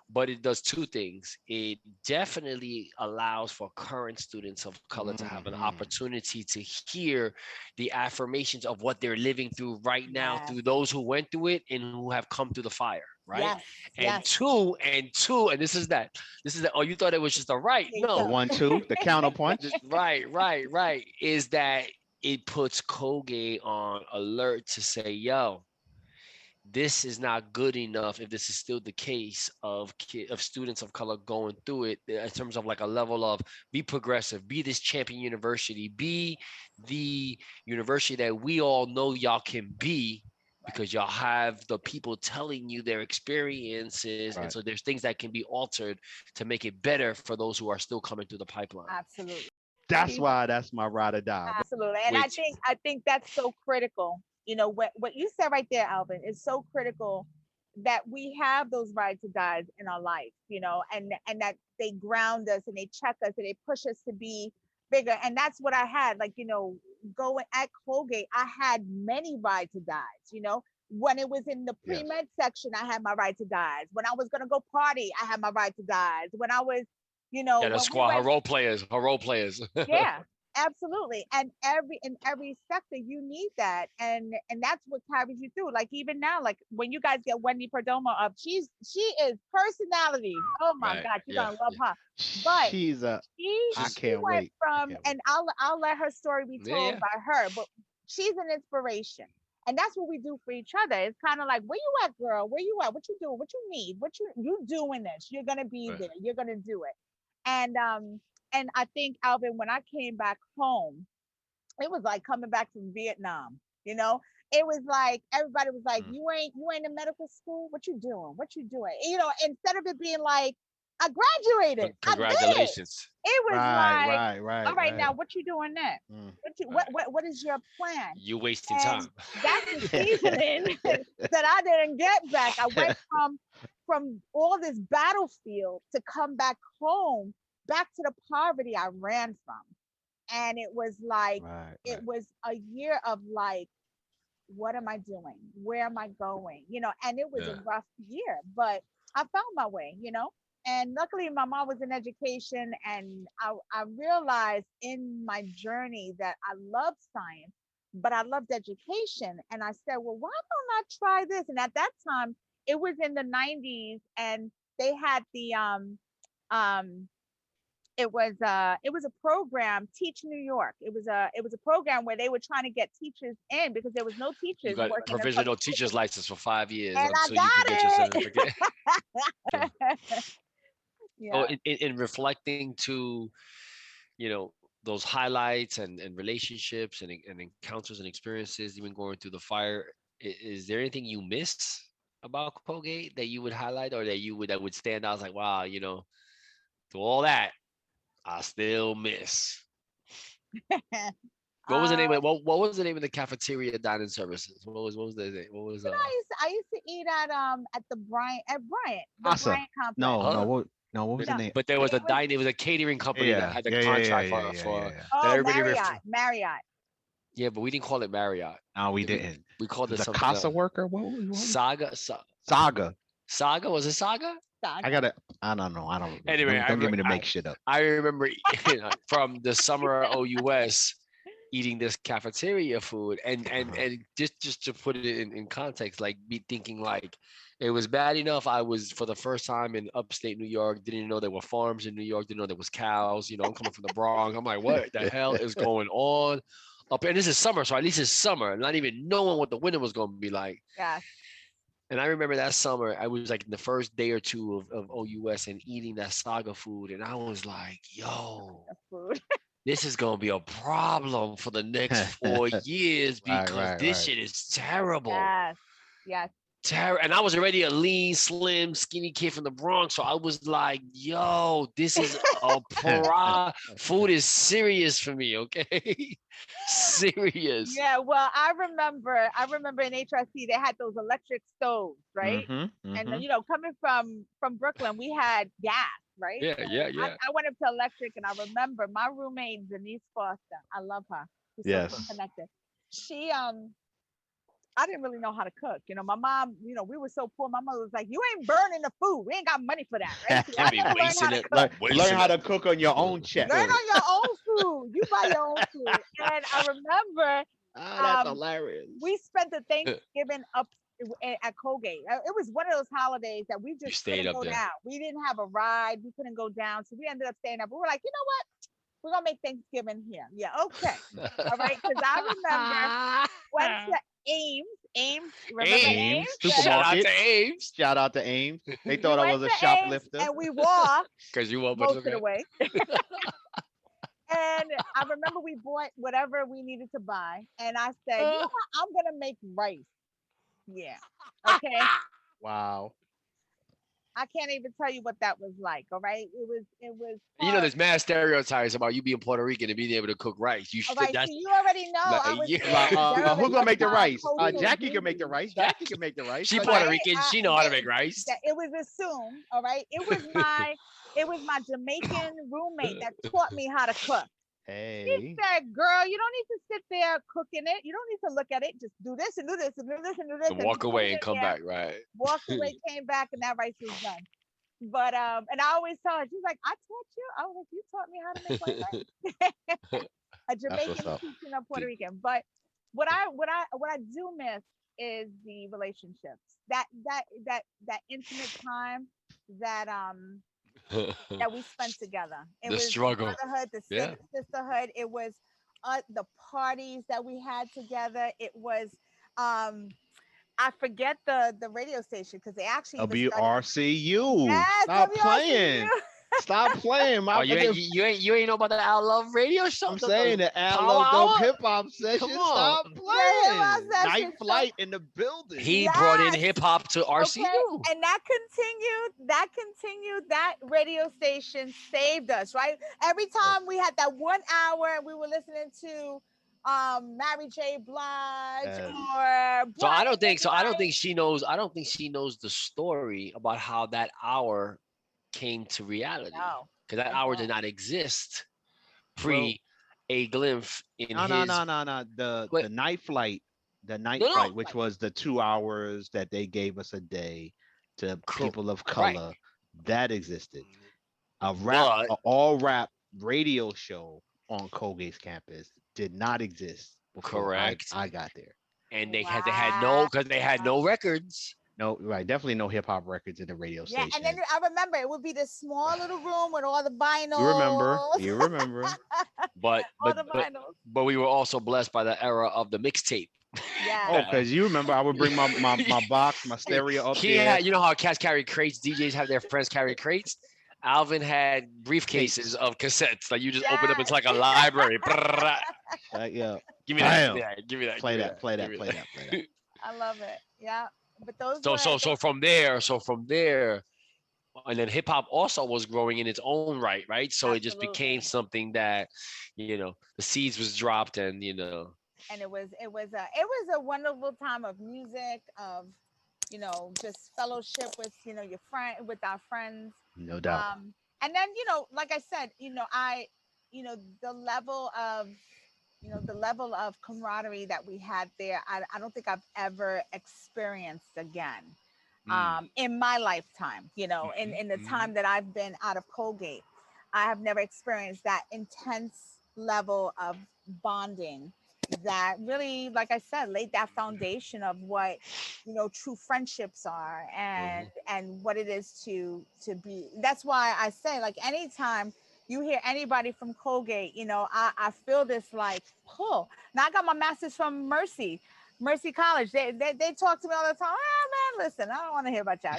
But it does two things. It definitely allows for current students of color to have an opportunity to hear the affirmations of what they're living through right now through those who went through it and who have come through the fire, right? Two, and this is that. Oh, you thought it was just a right? No, 1, 2, the counterpunch. Right. Is that it puts Colgate on alert to say, yo, this is not good enough if this is still the case of students of color going through it in terms of like a level of be progressive, be this champion university, be the university that we all know y'all can be because y'all have the people telling you their experiences. And so there's things that can be altered to make it better for those who are still coming through the pipeline. Absolutely. That's why that's my ride or die. Absolutely. And I think that's so critical. You know, what you said right there, Alvin, is so critical that we have those rides or dies in our life, you know, and that they ground us and they check us and they push us to be bigger. And that's what I had, like, you know, going at Colgate, I had many rides or dies, you know. When it was in the pre-med section, I had my rides or dies. When I was going to go party, I had my rides or dies. When I was You know, Yeah, the when we squad, went, her role players. yeah, absolutely. And in every sector you need that. And that's what carries you through. Like even now, like when you guys get Wendy Perdomo up, she is personality. Oh my Right. God, you're Yeah. gonna love Yeah. her. But She's a. I she can't went wait. I from, can't wait. and I'll let her story be Yeah. told Yeah. by her, but she's an inspiration. And that's what we do for each other. It's kind of like, where you at, girl? Where you at? What you doing? What you need? What you doing this? You're gonna be Right. there. You're gonna do it. And I think, Alvin, when I came back home, it was like coming back from Vietnam. You know, it was like everybody was like, Mm. you ain't in medical school. What you doing? What you doing? You know, instead of it being like, I graduated, I did it. Congratulations. It was like, all right, Right. now what you doing next? Mm. Right. What is your plan? You wasting And time. that's the seasoning that I didn't get back. I went from all this battlefield to come back home, back to the poverty I ran from. And it was like, Right. it was a year of like, what am I doing? Where am I going? You know, and it was a Yeah. rough year, but I found my way, you know. And luckily, my mom was in education, and I realized in my journey that I loved science, but I loved education. And I said, well, why don't I try this? And at that time, it was in the 90s, and they had the um it was a program, Teach New York. It was a program where they were trying to get teachers in because there was no You teachers got working in provisional public teacher's schools. license for 5 years And until you can get your I certificate. got it. So Yeah. in reflecting to, you know, those highlights and relationships and encounters and experiences, even going through the fire, is there anything you miss about Colgate that you would highlight or that would stand out as like, wow, you know, through all that, I still miss. What was the name um, of what was the name of the cafeteria dining services? What was the name? What was I used to eat at the Asa. Bryant complex. No, huh? no. What was the No, name? But there was a it was it was a catering company that Yeah. had the Yeah. Yeah. Yeah. contract Yeah. Yeah. for Yeah. that oh everybody Marriott. yeah, but we didn't call it Marriott. No, we We didn't. we called it The something casa else. worker. What was Saga Saga? Saga was it Saga? I gotta. I don't know. I don't remember. Anyway, Don't get me to make shit up. I remember from the summer OUS eating this cafeteria food and just to put it in context, like me thinking like it was bad enough I was for the first time in upstate New York, didn't know there were farms in New York, didn't know there was cows, you know, I'm coming from the Bronx. I'm like, what the hell is going on up? And this is summer, so at least it's summer, not even knowing what the winter was going to be like. Yes. And I remember that summer, I was like in the first day or two of OUS and eating that Saga food. And I was like, yo, The food. this is going to be a problem for the next 4 years because this shit is terrible. Yes. Yes. And I was already a lean, slim, skinny kid from the Bronx. So I was like, yo, this is a food is serious for me, okay? Serious. Yeah, well, I remember in HRC they had those electric stoves, right? And then, you know, coming from Brooklyn, we had gas, right? Yeah, So yeah, yeah. I went up to electric, and I remember my roommate Denise Foster. I love her. She's so Yes. connected. She I didn't really know how to cook. You know, my mom, you know, we were so poor. My mother was like, you ain't burning the food. We ain't got money for that, right? So I Be had to learn how wasting to it. cook. Learn how to cook on your own check. Learn on your own food. You buy your own food. And I remember That's hilarious. we spent the Thanksgiving up at Colgate. It was one of those holidays that we just stayed couldn't up go there. down. We didn't have a ride. We couldn't go down. So we ended up staying up. We were like, you know what? We're going to make Thanksgiving here. Yeah, okay. All right. Because I remember went to Ames. Remember Ames? Shout out Supermarket. to Ames. Shout out to Ames. They We thought I went was a to Ames, shoplifter. and we walked Because you won't most of the way. And I remember we bought whatever we needed to buy. And I said, you know what? I'm going to make rice. Yeah. Okay. Wow. I can't even tell you what that was like. All right. It was You know, there's mad stereotypes about you being Puerto Rican and being able to cook rice. You all should. right. That's So you already know. like, I was yeah. Who's gonna make the rice? Coastal Jackie can make the Breeze. rice. Jackie can make the rice. She Right? Puerto Rican. She know how to make rice. It was assumed. All right. It was my Jamaican roommate that taught me how to cook. He Hey. said, girl, you don't need to sit there cooking it. You don't need to look at it. Just do this and do this and do this and do this. And walk put away it and in come there. back, right? Walked away, came back, and that rice was done. And I always tell her, she's like, I taught you. I was like, you taught me how to make white rice. A That's what's Jamaican up. teaching a Puerto Rican. But what I do miss is the relationships. That intimate time that that we spent together. It The was the struggle. brotherhood, the Yeah. sisterhood. It was the parties that we had together. It was I forget the radio station because they actually even started. WRCU. Yes, Stop WRCU. playing. Stop playing. Oh, you ain't know about the Our Love radio show? I'm saying the Power Al Hour? hip hop session. Come on. Stop The hip-hop playing. session, Night so- flight in the building. He brought in Yes. hip hop to RCU. Okay, and that continued. That radio station saved us, right? Every time we had that 1 hour and we were listening to Mary J. Blige Yes. or So I don't Brian think so. I don't McKnight. think she knows. I don't think she knows the story about how that hour came to reality. No. Because that I hour don't. did not exist pre a glimpse in No. his. The Wait. night flight, No. flight, which was the 2 hours that they gave us a day to people of color, that existed. A all rap radio show on Colgate's campus did not exist before Correct. I got there. And they had no records. No, right. Definitely no hip hop records in the radio Yeah, station. and then I remember it would be this small little room with all the vinyls. You remember. But all the vinyls. but we were also blessed by the era of the mixtape. Yeah. Oh, because you remember I would bring my box, my stereo up there. Had, you know how cats carry crates, DJs have their friends carry crates. Alvin had briefcases of cassettes. Like you just open up, it's like a library. Yeah. Give me that. Bam. Yeah, give me that. Play give me that, play give that, me play that. I love it. Yeah. But those So from there, and then hip hop also was growing in its own right? So it just became Absolutely. something that, the seeds was dropped, and And it was a wonderful time of music, of just fellowship with your friend, with our friends. No doubt. And then like I said, the level of camaraderie that we had there, I don't think I've ever experienced again in my lifetime. In the time that I've been out of Colgate, I have never experienced that intense level of bonding that really, like I said, laid that foundation of what true friendships are, and what it is to be. That's why I say, like, anytime you hear anybody from Colgate, I feel this like pull. Now I got my master's from Mercy College. They talk to me all the time. Man, listen, I don't want to hear about y'all.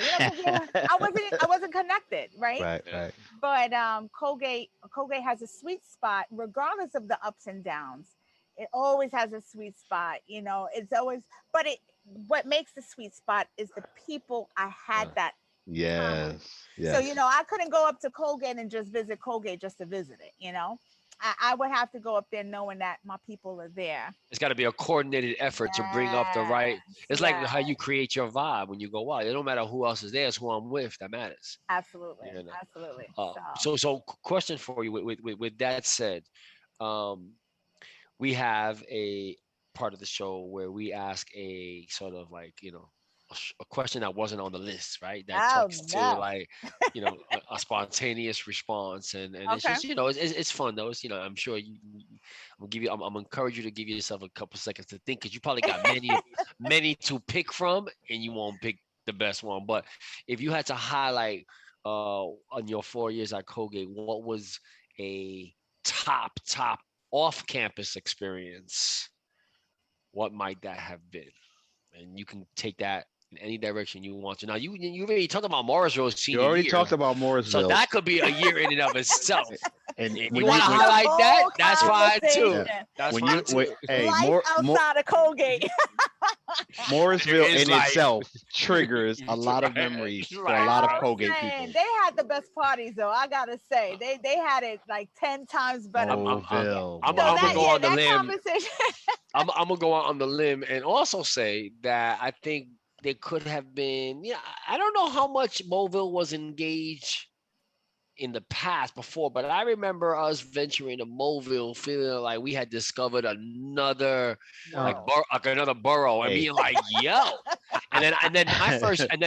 I wasn't connected, right? Right. But Colgate has a sweet spot, regardless of the ups and downs. It always has a sweet spot. It's always. But what makes the sweet spot is the people I had that. Yes. So I couldn't go up to Colgate and just visit Colgate just to visit it. I would have to go up there knowing that my people are there. it's got to be a coordinated effort to bring up the right. It's like how you create your vibe when you go out. It don't matter who else is there; it's who I'm with that matters. Absolutely, absolutely. So question for you. With that said, we have a part of the show where we ask a sort of like a question that wasn't on the list, right? That talks to like a spontaneous response, and it's just it's fun though. It's I'm sure I'm gonna encourage you to give yourself a couple seconds to think, because you probably got many to pick from, and you won't pick the best one. But if you had to highlight on your 4 years at Colgate, what was a top off-campus experience? What might that have been? And you can take that in any direction you want to. Now, you already talked about Morrisville senior year. You already talked about Morrisville. So that could be a year in and of itself. And you when want to highlight that? That's fine too. Yeah. That's when fine too. Life outside of Colgate. Morrisville It is in life. itself triggers a lot of memories for a lot of Colgate people. They had the best parties, though. I gotta say, they had it like 10 times better. I'm Morrisville. gonna go on the limb. Conversation. I'm gonna go out on the limb and also say that I think there could have been. I don't know how much Mobile was engaged in the past before, but I remember us venturing to Mobile, feeling like we had discovered another another borough, and being like, yo.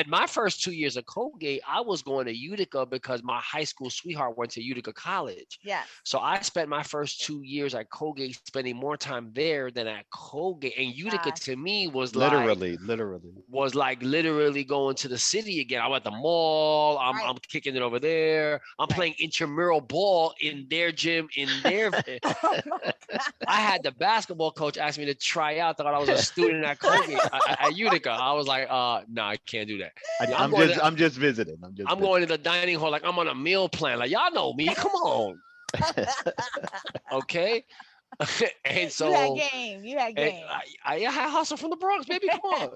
my first 2 years of Colgate, I was going to Utica because my high school sweetheart went to Utica College. Yes. So I spent my first 2 years at Colgate spending more time there than at Colgate. And Utica to me was literally literally going to the city again. I'm at the mall. I'm kicking it over there. I'm playing intramural ball in their gym, in their I had the basketball coach ask me to try out. Thought I was a student at Colgate at Utica. I was like, no, I can't do that. I'm just visiting. I'm going to the dining hall like I'm on a meal plan. Like, y'all know me. Come on. Okay. And so you had game. I hustle from the Bronx, baby. Come on.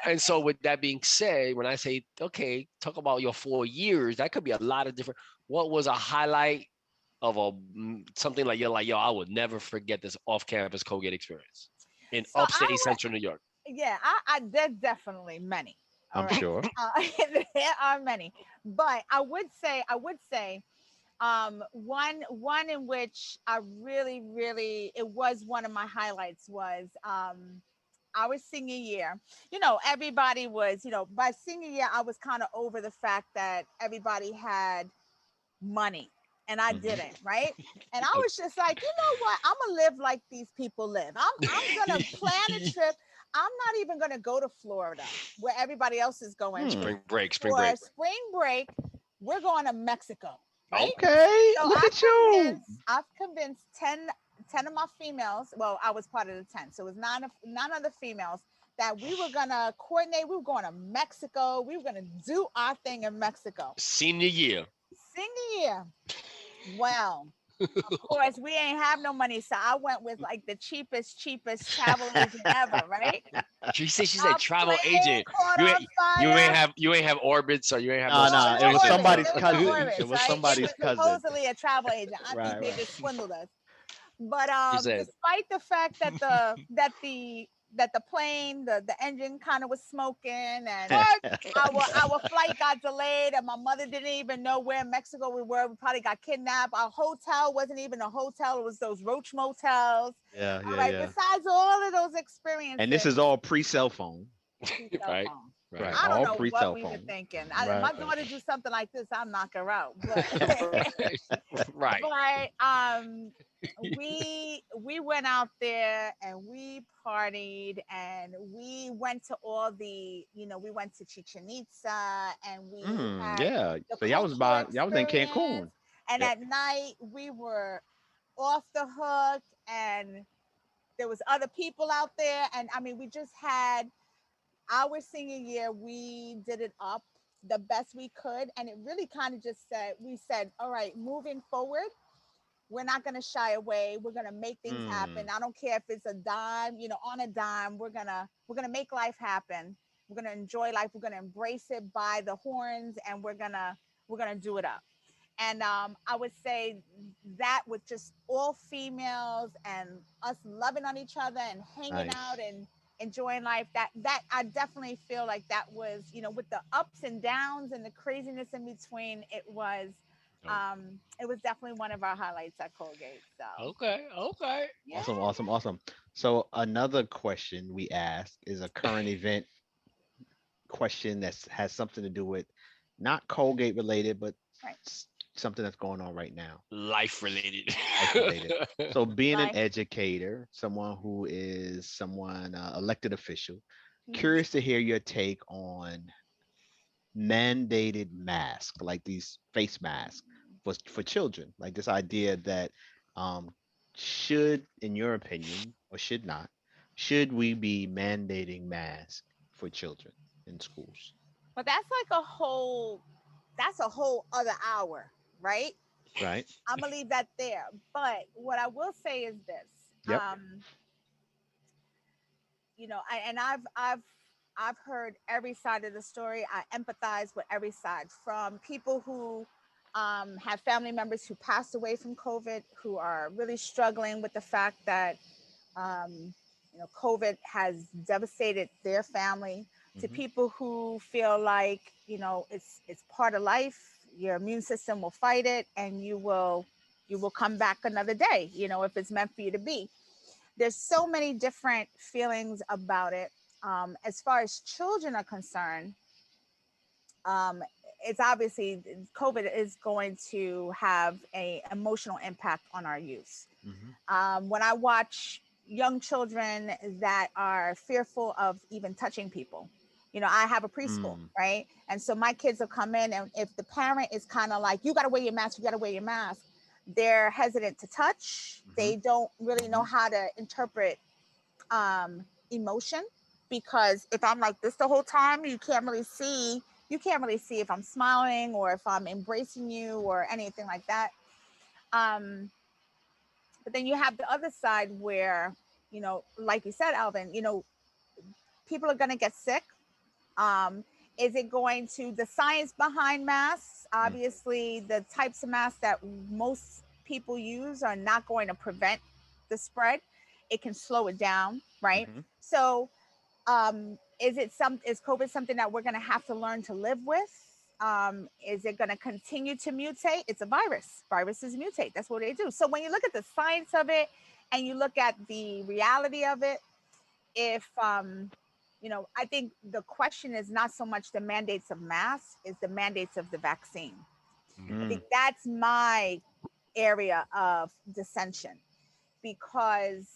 And so with that being said, when I say, okay, talk about your 4 years, that could be a lot of different. What was a highlight of something like you're like, yo, I would never forget this off-campus Colgate experience in upstate central New York? Yeah, there's definitely many. I'm sure. There are many, but I would say one in which I really it was one of my highlights was our senior year. Everybody was, by senior year I was kind of over the fact that everybody had money and I didn't, right? And I was just like, you know what? I'm gonna live like these people live. I'm gonna plan a trip. I'm not even gonna go to Florida where everybody else is going. Spring break. We're going to Mexico. Right? Okay, so look at you. I've convinced 10 of my females. Well, I was part of the 10, so it was nine other females that we were gonna coordinate. We were going to Mexico. We were gonna do our thing in Mexico. Senior year. Well, of course, we ain't have no money, so I went with like the cheapest travel agent ever, right? She said travel agent. You ain't have Orbitz, or you ain't have. No, it was somebody's cousin. Orbitz, it was somebody's cousin. Supposedly a travel agent. I think they just swindled us. But despite the fact that the plane, the engine kind of was smoking, and our flight got delayed, and my mother didn't even know where in Mexico we were. We probably got kidnapped. Our hotel wasn't even a hotel; it was those Roach motels. Yeah. Besides all of those experiences, and this is all pre-cell phone. Right. I don't know what we were thinking. My daughter do something like this, I'll knock her out. But, right. But we went out there and we partied, and we went to all the, we went to Chichen Itza, and we had so y'all was in Cancun. And at night we were off the hook, and there was other people out there, and I mean, we just had our senior year. We did it up the best we could, and it really kind of just said, all right, moving forward, we're not going to shy away. We're going to make things happen. I don't care if it's a dime, on a dime. We're going to make life happen. We're going to enjoy life. We're going to embrace it by the horns, and we're going to do it up. And I would say that with just all females and us loving on each other and hanging out and enjoying life, that I definitely feel like that was, with the ups and downs and the craziness in between, it was definitely one of our highlights at Colgate. So okay. Yeah. Awesome. So another question we asked is a current event question that has something to do with not Colgate related, but something that's going on right now. Life related. So being an educator, someone who is elected official, curious to hear your take on mandated masks, like these face masks for children, like this idea that should, in your opinion, or should we be mandating masks for children in schools? But that's like a whole other hour, right? Right. I'm gonna leave that there. But what I will say is this. I've heard every side of the story. I empathize with every side, from people who have family members who passed away from COVID, who are really struggling with the fact that COVID has devastated their family, to people who feel like it's part of life. Your immune system will fight it, and you will come back another day, if it's meant for you to be. There's so many different feelings about it. As far as children are concerned, it's obviously COVID is going to have a emotional impact on our youth. When I watch young children that are fearful of even touching people, I have a preschool, right? And so my kids will come in, and if the parent is kind of like, you got to wear your mask, you got to wear your mask, they're hesitant to touch. They don't really know how to interpret emotion, because if I'm like this the whole time, you can't really see if I'm smiling or if I'm embracing you or anything like that. But then you have the other side where, like you said, Alvin, people are going to get sick. Is it going to, the science behind masks? Obviously, the types of masks that most people use are not going to prevent the spread. It can slow it down, right? So, is COVID something that we're going to have to learn to live with? Is it going to continue to mutate? It's a virus. Viruses mutate. That's what they do. So when you look at the science of it and you look at the reality of it, if I think the question is not so much the mandates of masks, is the mandates of the vaccine. I think that's my area of dissension, because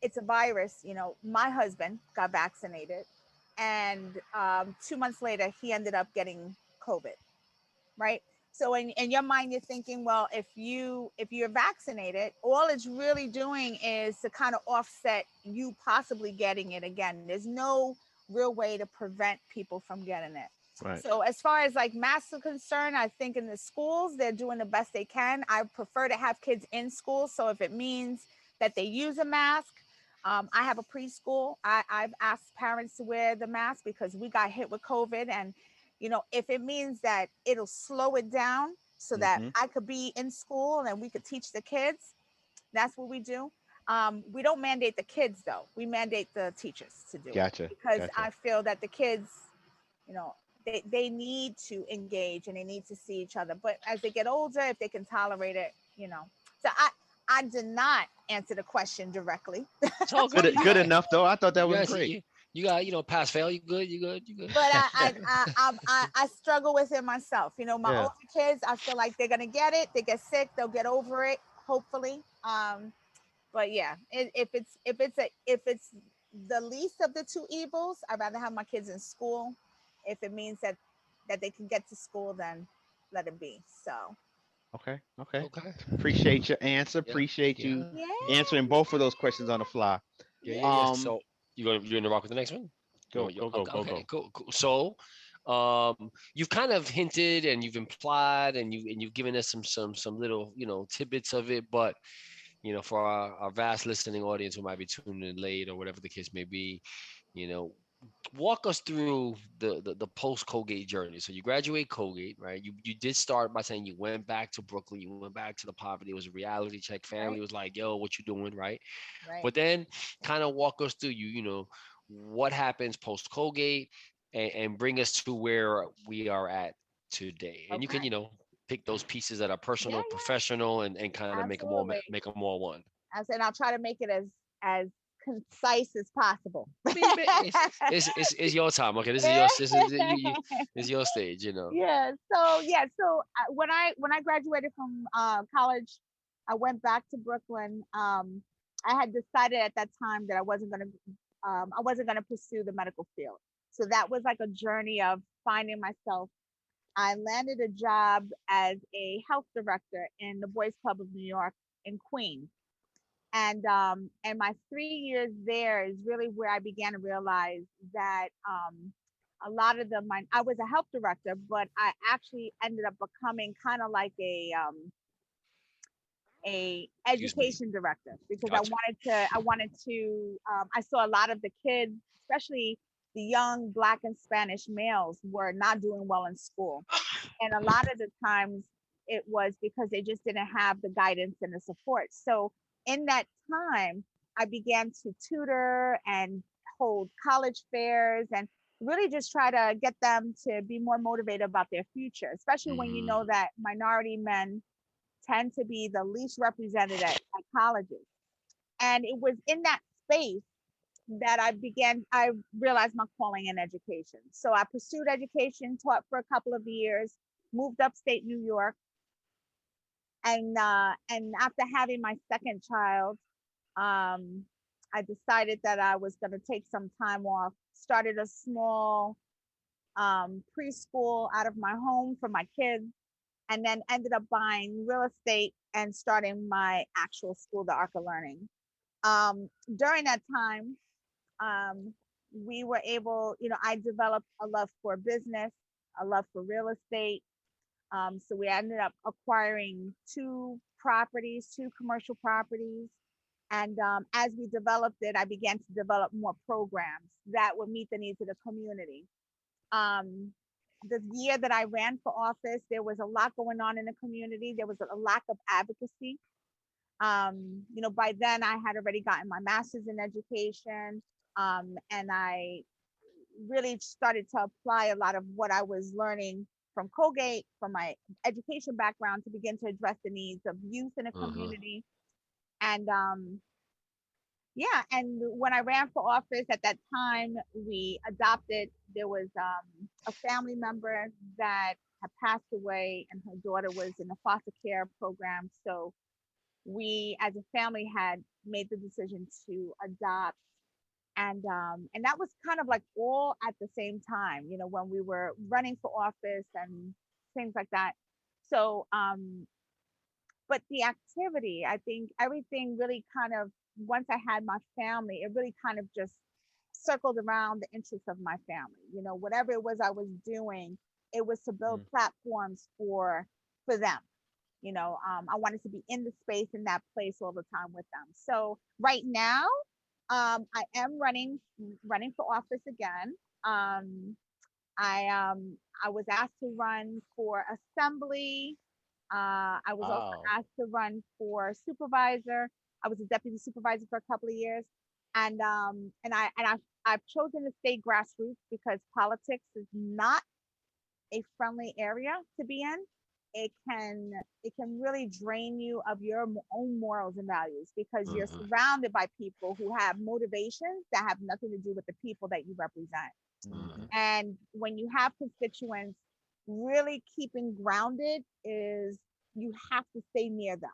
it's a virus. My husband got vaccinated, and 2 months later he ended up getting COVID, right? So in your mind, you're thinking, well, if you're vaccinated, all it's really doing is to kind of offset you possibly getting it again. There's no real way to prevent people from getting it. Right. So as far as like masks are concerned, I think in the schools, they're doing the best they can. I prefer to have kids in school. So if it means that they use a mask, I have a preschool. I've asked parents to wear the mask because we got hit with COVID, and if it means that it'll slow it down so that I could be in school and we could teach the kids, that's what we do. We don't mandate the kids, though. We mandate the teachers to do it. Because I feel that the kids, they need to engage and they need to see each other. But as they get older, if they can tolerate it, So I did not answer the question directly. Good enough, though. I thought that was great. You got, pass fail. You good. But I struggle with it myself. My older kids, I feel like they're gonna get it. They get sick, they'll get over it, hopefully. But yeah, if it's the least of the two evils, I'd rather have my kids in school. If it means that they can get to school, then let it be. So. Okay. Appreciate your answer. Appreciate you answering both of those questions on the fly. So you're gonna rock with the next one? Go. Cool. So, you've kind of hinted and you've implied and you've given us some little tidbits of it, but for our vast listening audience who might be tuning in late or whatever the case may be, walk us through the post Colgate journey. So you graduate Colgate, right? You did start by saying you went back to Brooklyn, you went back to the poverty. It was a reality check. Family was like, yo, what you doing, right? But then kind of walk us through what happens post Colgate and bring us to where we are at today. And you can pick those pieces that are personal, professional, and kind of make them all one. And I'll try to make it as concise as possible. It's your time. Okay, this is your stage. Yeah. So when I graduated from college, I went back to Brooklyn. I had decided at that time that I wasn't gonna pursue the medical field. So that was like a journey of finding myself. I landed a job as a health director in the Boys Club of New York in Queens. And my 3 years there is really where I began to realize that a lot of I was a health director, but I actually ended up becoming kind of like a education director, because gotcha. I wanted to I saw a lot of the kids, especially the young Black and Spanish males, were not doing well in school. And a lot of the times it was because they just didn't have the guidance and the support. So in that time, I began to tutor and hold college fairs and really just try to get them to be more motivated about their future, especially when you know that minority men tend to be the least represented at colleges. And it was in that space that I realized my calling in education. So I pursued education, taught for a couple of years, moved upstate New York, and after having my second child, um, I decided that I was going to take some time off. Started a small preschool out of my home for my kids, and then ended up buying real estate and starting my actual school, the Arc of Learning. During that time, we were able, I developed a love for business, a love for real estate. So we ended up acquiring two commercial properties. And as we developed it, I began to develop more programs that would meet the needs of the community. Um, the year that I ran for office, there was a lot going on in the community. There was a lack of advocacy. By then I had already gotten my master's in education, and I really started to apply a lot of what I was learning from Colgate, from my education background, to begin to address the needs of youth in a community. And yeah, and when I ran for office at that time, we adopted, there was a family member that had passed away, and her daughter was in a foster care program. So we as a family had made the decision to adopt, and that was kind of like all at the same time, when we were running for office and things like that. So but the activity, I think everything really kind of, once I had my family, it really kind of just circled around the interests of my family. Whatever it was I was doing, it was to build platforms for them. I wanted to be in the space, in that place all the time with them. So right now, I am running for office again. I was asked to run for assembly. I was also asked to run for supervisor. I was a deputy supervisor for a couple of years, and I've chosen to stay grassroots because politics is not a friendly area to be in. It can really drain you of your own morals and values, because you're surrounded by people who have motivations that have nothing to do with the people that you represent. And when you have constituents, really keeping grounded is, you have to stay near them.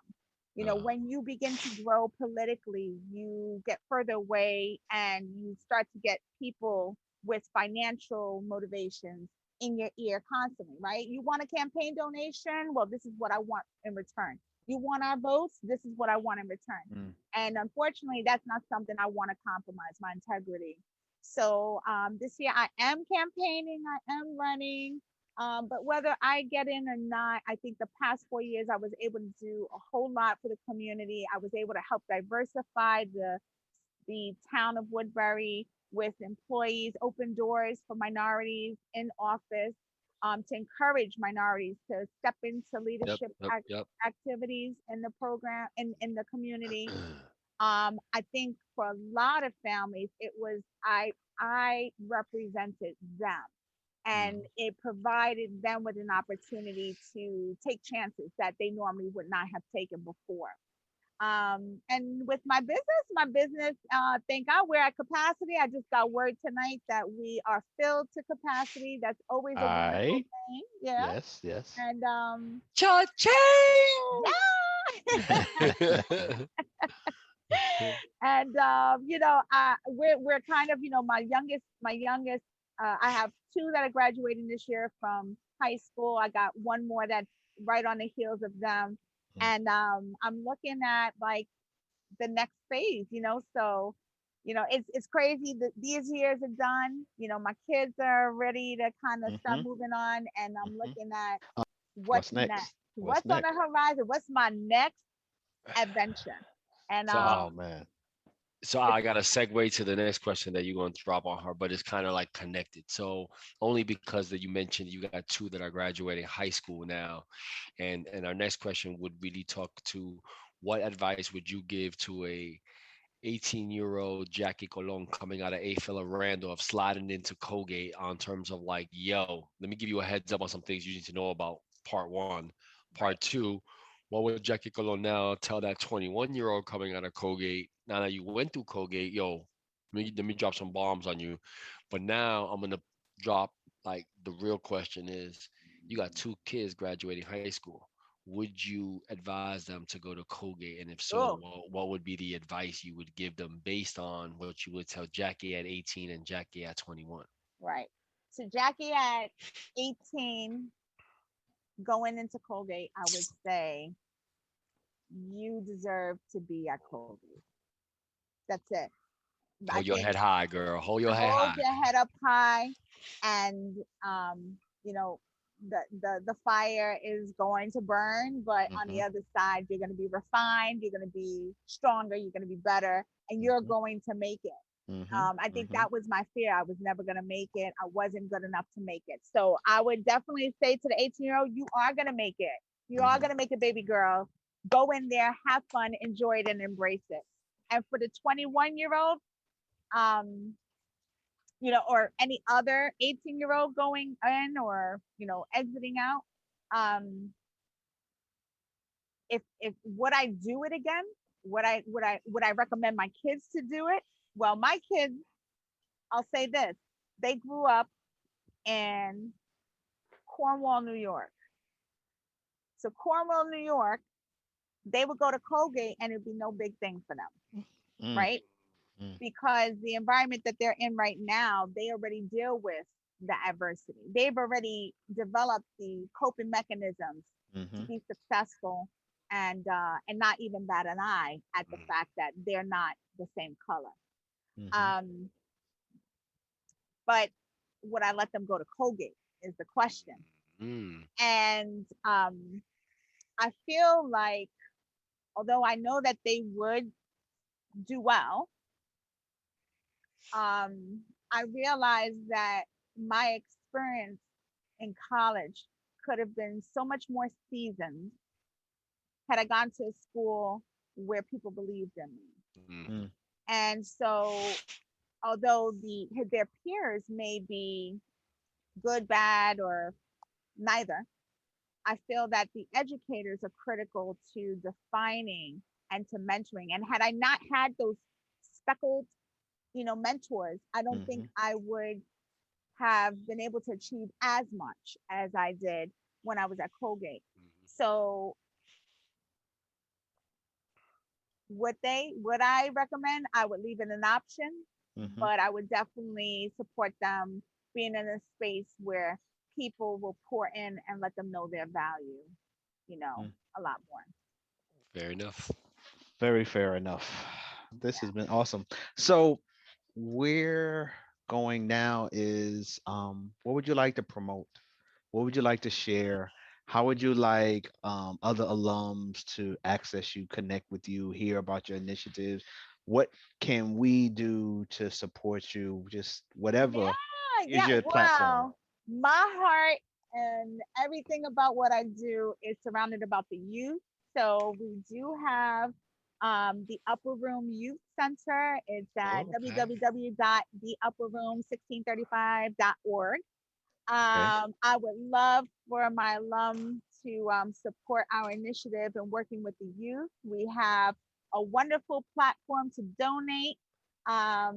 When you begin to grow politically, you get further away and you start to get people with financial motivations in your ear constantly, right? You want a campaign donation? Well, this is what I want in return. You want our votes? This is what I want in return. And unfortunately, that's not something I want to compromise, my integrity. So this year I am campaigning, I am running. But whether I get in or not, I think the past 4 years I was able to do a whole lot for the community. I was able to help diversify the town of Woodbury with employees, open doors for minorities in office, to encourage minorities to step into leadership activities in the program, in the community. I think for a lot of families, it was I represented them, and it provided them with an opportunity to take chances that they normally would not have taken before. And with my business, thank God we're at capacity. I just got word tonight that we are filled to capacity. That's always a wonderful thing. Yeah. Yes. And Cha-ching! yeah. And we're kind of, my youngest, I have two that are graduating this year from high school. I got one more that's right on the heels of them. And I'm looking at like the next phase, so it's crazy that these years are done. My kids are ready to kind of start moving on, and I'm looking at what's next, what's on the horizon, what's my next adventure. And So, man. So I got a segue to the next question that you're going to drop on her, but it's kind of like connected. So only because that you mentioned you got two that are graduating high school now, and our next question would really talk to what advice would you give to a 18-year-old Jackie Colon coming out of A. Philip Randolph, sliding into Colgate on terms of like, yo, let me give you a heads up on some things you need to know about. Part one. Part two, what would Jackie Colon now tell that 21-year-old coming out of Colgate, now that you went through Colgate, yo, let me drop some bombs on you. But now I'm gonna drop like the real question is, you got two kids graduating high school. Would you advise them to go to Colgate? And if so, Oh, what would be the advice you would give them based on what you would tell Jackie at 18 and Jackie at 21? right. So Jackie at 18 going into Colgate, I would say you deserve to be at Colgate. That's it. I Hold your think head high, girl. Hold your head hold high. your head up high, and you know, the fire is going to burn, but on the Mhm, other side, you're going to be refined, you're going to be stronger, you're going to be better, and you're mhm, going to make it. mhm, I think mhm, that was my fear. I was never going to make it. I wasn't good enough to make it. So I would definitely say to the 18-year-old, you are going to make it. You are mhm, going to make it, baby girl. Go in there, have fun, enjoy it, and embrace it. And for the 21-year-old, um, or any other 18-year-old going in or, exiting out, um, if would I do it again? Would I recommend my kids to do it? Well, my kids, I'll say this, they grew up in Cornwall, New York. So Cornwall, New York, they would go to Colgate and it'd be no big thing for them, mm, right? mm, Because the environment that they're in right now, they already deal with the adversity. They've already developed the coping mechanisms to mhm, be successful and not even bat an eye at the fact that they're not the same color. mhm, Um, but would I let them go to Colgate is the question. Mm. And I feel like, although I know that they would do well, um, I realized that my experience in college could have been so much more seasoned had I gone to a school where people believed in me. Mm. mm, And so, although their peers may be good, bad, or neither, I feel that the educators are critical to defining and to mentoring. And had I not had those speckled, mentors, I don't think mhm, I would have been able to achieve as much as I did when I was at Colgate. So would I recommend? I would leave it an option, mhm, but I would definitely support them being in a space where people will pour in and let them know their value, mm. a lot more. Fair enough. Very fair enough. This has Yeah. been awesome. So we're going now is what would you like to promote? What would you like to share? How would you like other alums to access you, connect with you, hear about your initiatives? What can we do to support you? Just whatever is Yeah. your platform. Well, my heart and everything about what I do is surrounded about the youth. So we do have the Upper Room Youth Center. It's at Oh, okay. www.theupperroom1635.org. Okay. I would love for my alum to support our initiative and working with the youth. We have a wonderful platform to donate. I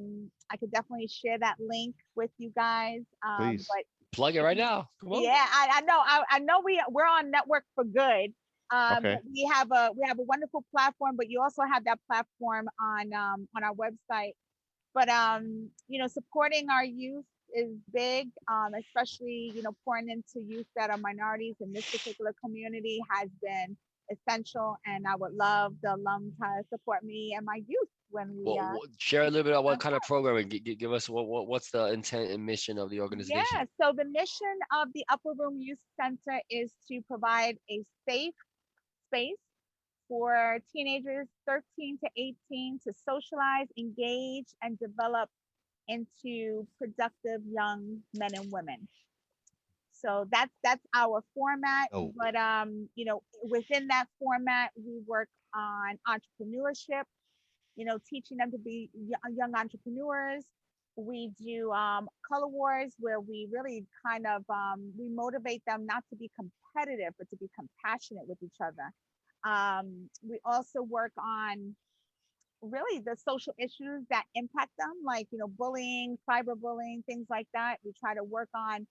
could definitely share that link with you guys. Please. But Plug it if right you, now. Come on. yeah, I know, I know we're on Network for Good. Okay. But we have a wonderful platform, but you also have that platform on our website. But supporting our youth is big, especially pouring into youth that are minorities in this particular community has been essential. And I would love the alums to support me and my youth when we Share a little bit about what done. kind of programming. Give us what's the intent and mission of the organization. Yeah, so the mission of the Upper Room Youth Center is to provide a safe space for teenagers 13 to 18 to socialize, engage, and develop into productive young men and women. So that's our format. Oh. But within that format, we work on entrepreneurship, teaching them to be young entrepreneurs. We do color wars where we really kind of we motivate them not to be competitive, but to be compassionate with each other. We also work on really the social issues that impact them, like, bullying, cyberbullying, things like that. We try to work on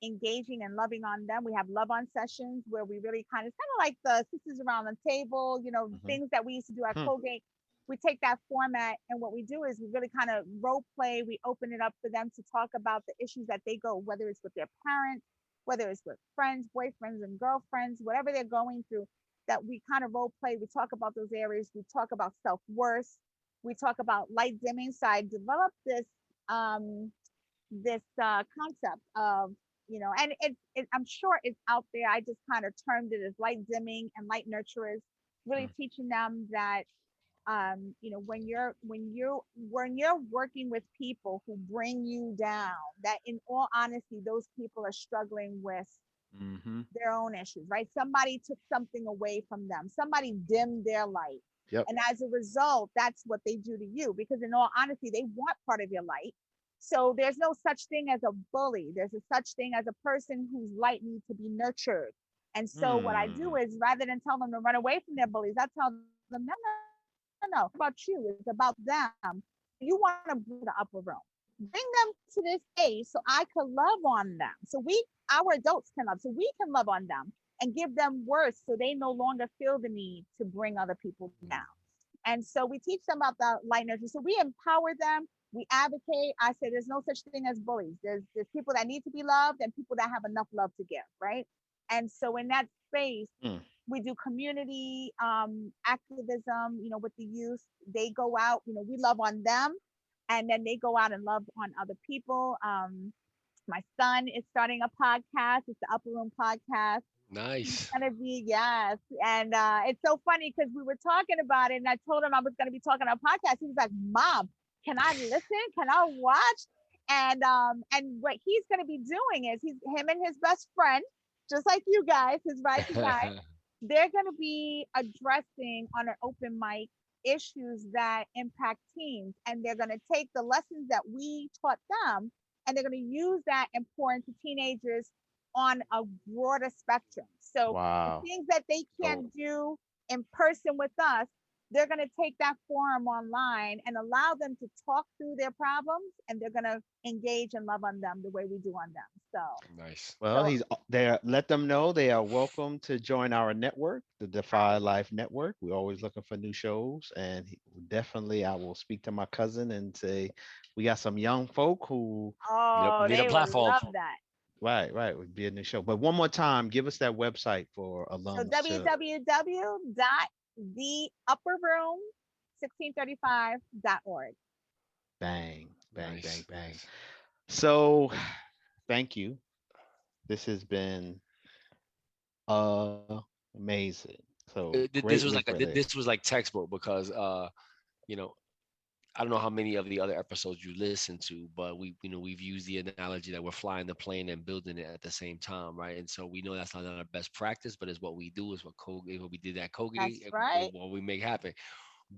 engaging and loving on them. We have love on sessions where we really it's kind of like the sisters around the table, Mhm. things that we used to do at Hmm. Colgate. We take that format, and what we do is we really kind of role play. We open it up for them to talk about the issues that they go, whether it's with their parents, whether it's with friends, boyfriends, and girlfriends, whatever they're going through, that we kind of role play. We talk about those areas. We talk about self worth. We talk about light dimming. So I developed this concept of, and I'm sure it's out there. I just kind of termed it as light dimming and light nurturers, really Mm. teaching them that when you're working with people who bring you down, that in all honesty, those people are struggling with Mhm. their own issues, right? Somebody took something away from them, somebody dimmed their light. Yep. And as a result, that's what they do to you, because in all honesty, they want part of your light. So there's no such thing as a bully. There's a such thing as a person whose light needs to be nurtured. And so what I do is, rather than tell them to run away from their bullies, I tell them, no, it's about you. It's about them. You want to bring the upper room. Bring them to this age so I can love on them. So our adults can love. So we can love on them and give them worth so they no longer feel the need to bring other people down. And so we teach them about the light nurture. So we empower them. We advocate. I say there's no such thing as bullies. There's people that need to be loved and people that have enough love to give, right? And so in that space, Mm. we do community activism, with the youth. They go out, we love on them, and then they go out and love on other people. My son is starting a podcast. It's the Upper Room Podcast. He's Nice. gonna be, yes, and it's so funny because we were talking about it, and I told him I was gonna be talking on a podcast. He was like, "Mom, can I listen? Can I watch?" And what he's gonna be doing is him and his best friend, just like you guys, his rising guy, they're gonna be addressing on an open mic issues that impact teens, and they're gonna take the lessons that we taught them, and they're gonna use that and pour into teenagers on a broader spectrum. So the Wow. things that they So can't do in person with us, they're going to take that forum online and allow them to talk through their problems, and they're going to engage and love on them the way we do on them. nice. Well, So he's there. Let them know they are welcome to join our network, the Defy Life Network. We're always looking for new shows, and definitely, I will speak to my cousin and say we got some young folk who, Need a they will platform. love that. right, would be a new show. But one more time, give us that website for So alums to www.theupperroom1635.org. bang, bang, bang, Nice. bang. Nice. So, thank you. This has been amazing. So greatly, greatly. This was like textbook because you know I don't know how many of the other episodes you listen to, but we've used the analogy that we're flying the plane and building it at the same time, right? And so we know that's not our best practice, but it's what we do, is what Colgate, what we did at That's Colgate, and right. what we make happen.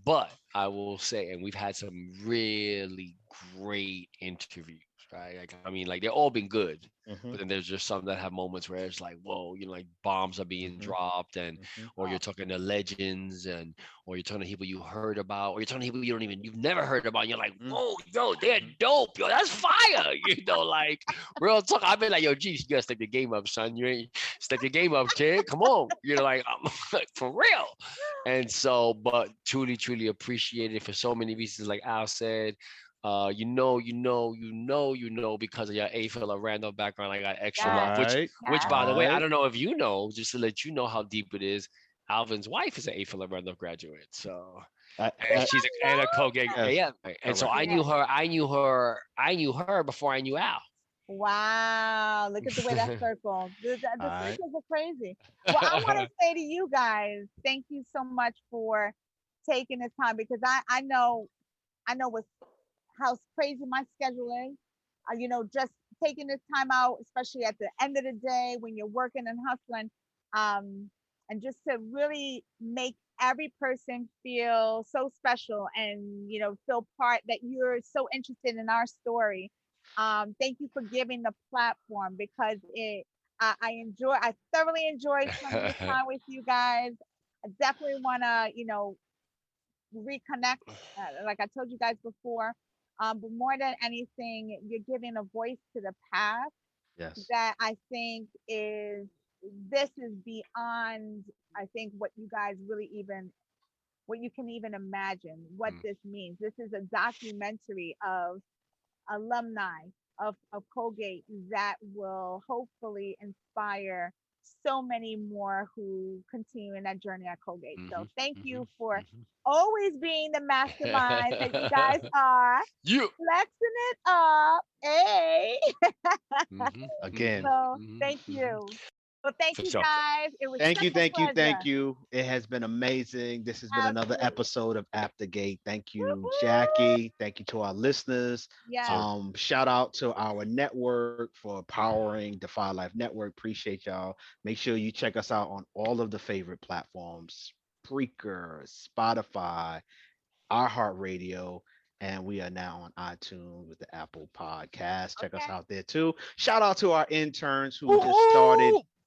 But I will say, and we've had some really great interviews, right? Like, I mean, like they're all been good, Hmm. but then there's just some that have moments where it's like, whoa, like bombs are being Hmm. dropped, and Hmm. or you're Oh, talking to legends, and or you're talking to people you heard about, or you're talking to people you've never heard about, and you're like, whoa, yo, they're dope, yo, that's fire, like real talk. I've been like, yo, geez, you gotta step your game up, son. You ain't step your game up, kid. Come on, like, I'm like for real. And so, but truly, truly appreciate it for so many reasons. Like Al said, because of your AFL or random background, I got extra love. yes, Right, Which, by the yes. way, I right. don't know if you know, just to let you know how deep it is. Alvin's wife is an AFL or random graduate, so and Did I, she's I and a know? Colgate yes, AM. And so correct. Yes. I knew her before I knew Al. Wow, look at the way that circle. The All right. circles are crazy. Well, I want to say to you guys, thank you so much for taking this time, because I know what how crazy my schedule is. Just taking this time out, especially at the end of the day when you're working and hustling, um, and just to really make every person feel so special, and feel part that you're so interested in our story. Thank you for giving the platform, because I thoroughly enjoyed spending this time with you guys. I definitely want to reconnect, like I told you guys before. But more than anything, you're giving a voice to the past Yes. that I think this is beyond, I think, what you guys really even, what you can even imagine what this means. This is a documentary of alumni of Colgate that will hopefully inspire so many more who continue in that journey at Colgate. So thank you for always being the mastermind that you guys are. You. Flexing it up. Hey. Again. So thank you. Well, thank For you sure. guys. It was Thank such you, a thank you, thank pleasure. you. It has been amazing. This has been another Absolutely. episode of After Gate. Thank you, Woo-hoo. Jackie. Thank you to our listeners. Yes. Shout out to our network for powering Defy Life Network. Appreciate y'all. Make sure you check us out on all of the favorite platforms: Spreaker, Spotify, iHeartRadio, and we are now on iTunes with the Apple Podcast. Check us Okay. out there too. Shout out to our interns who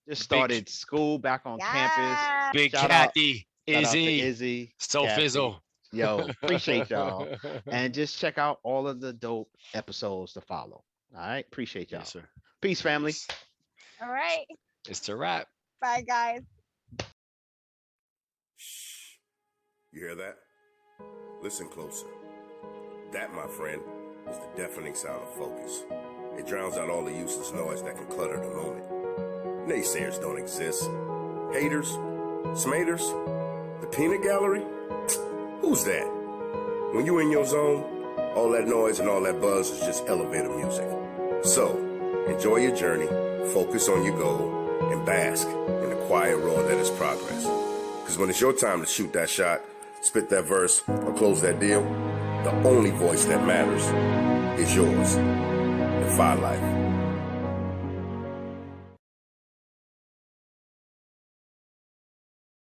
just started school back on campus. Yes. Big Shout out Kathy, to Izzy, Izzy, So Kathy. Fizzle. Yo, appreciate y'all. And just check out all of the dope episodes to follow. All right. Appreciate y'all. Yes, sir. Peace, family. All right. It's a wrap. Bye, guys. Shh. You hear that? Listen closer. That, my friend, is the deafening sound of focus. It drowns out all the useless noise that can clutter the moment. Naysayers don't exist. Haters? Smaters? The peanut gallery? Who's that? When you in your zone, all that noise and all that buzz is just elevator music. So, enjoy your journey, focus on your goal, and bask in the quiet roar that is progress. Because when it's your time to shoot that shot, spit that verse, or close that deal, the only voice that matters is yours. Defy Life.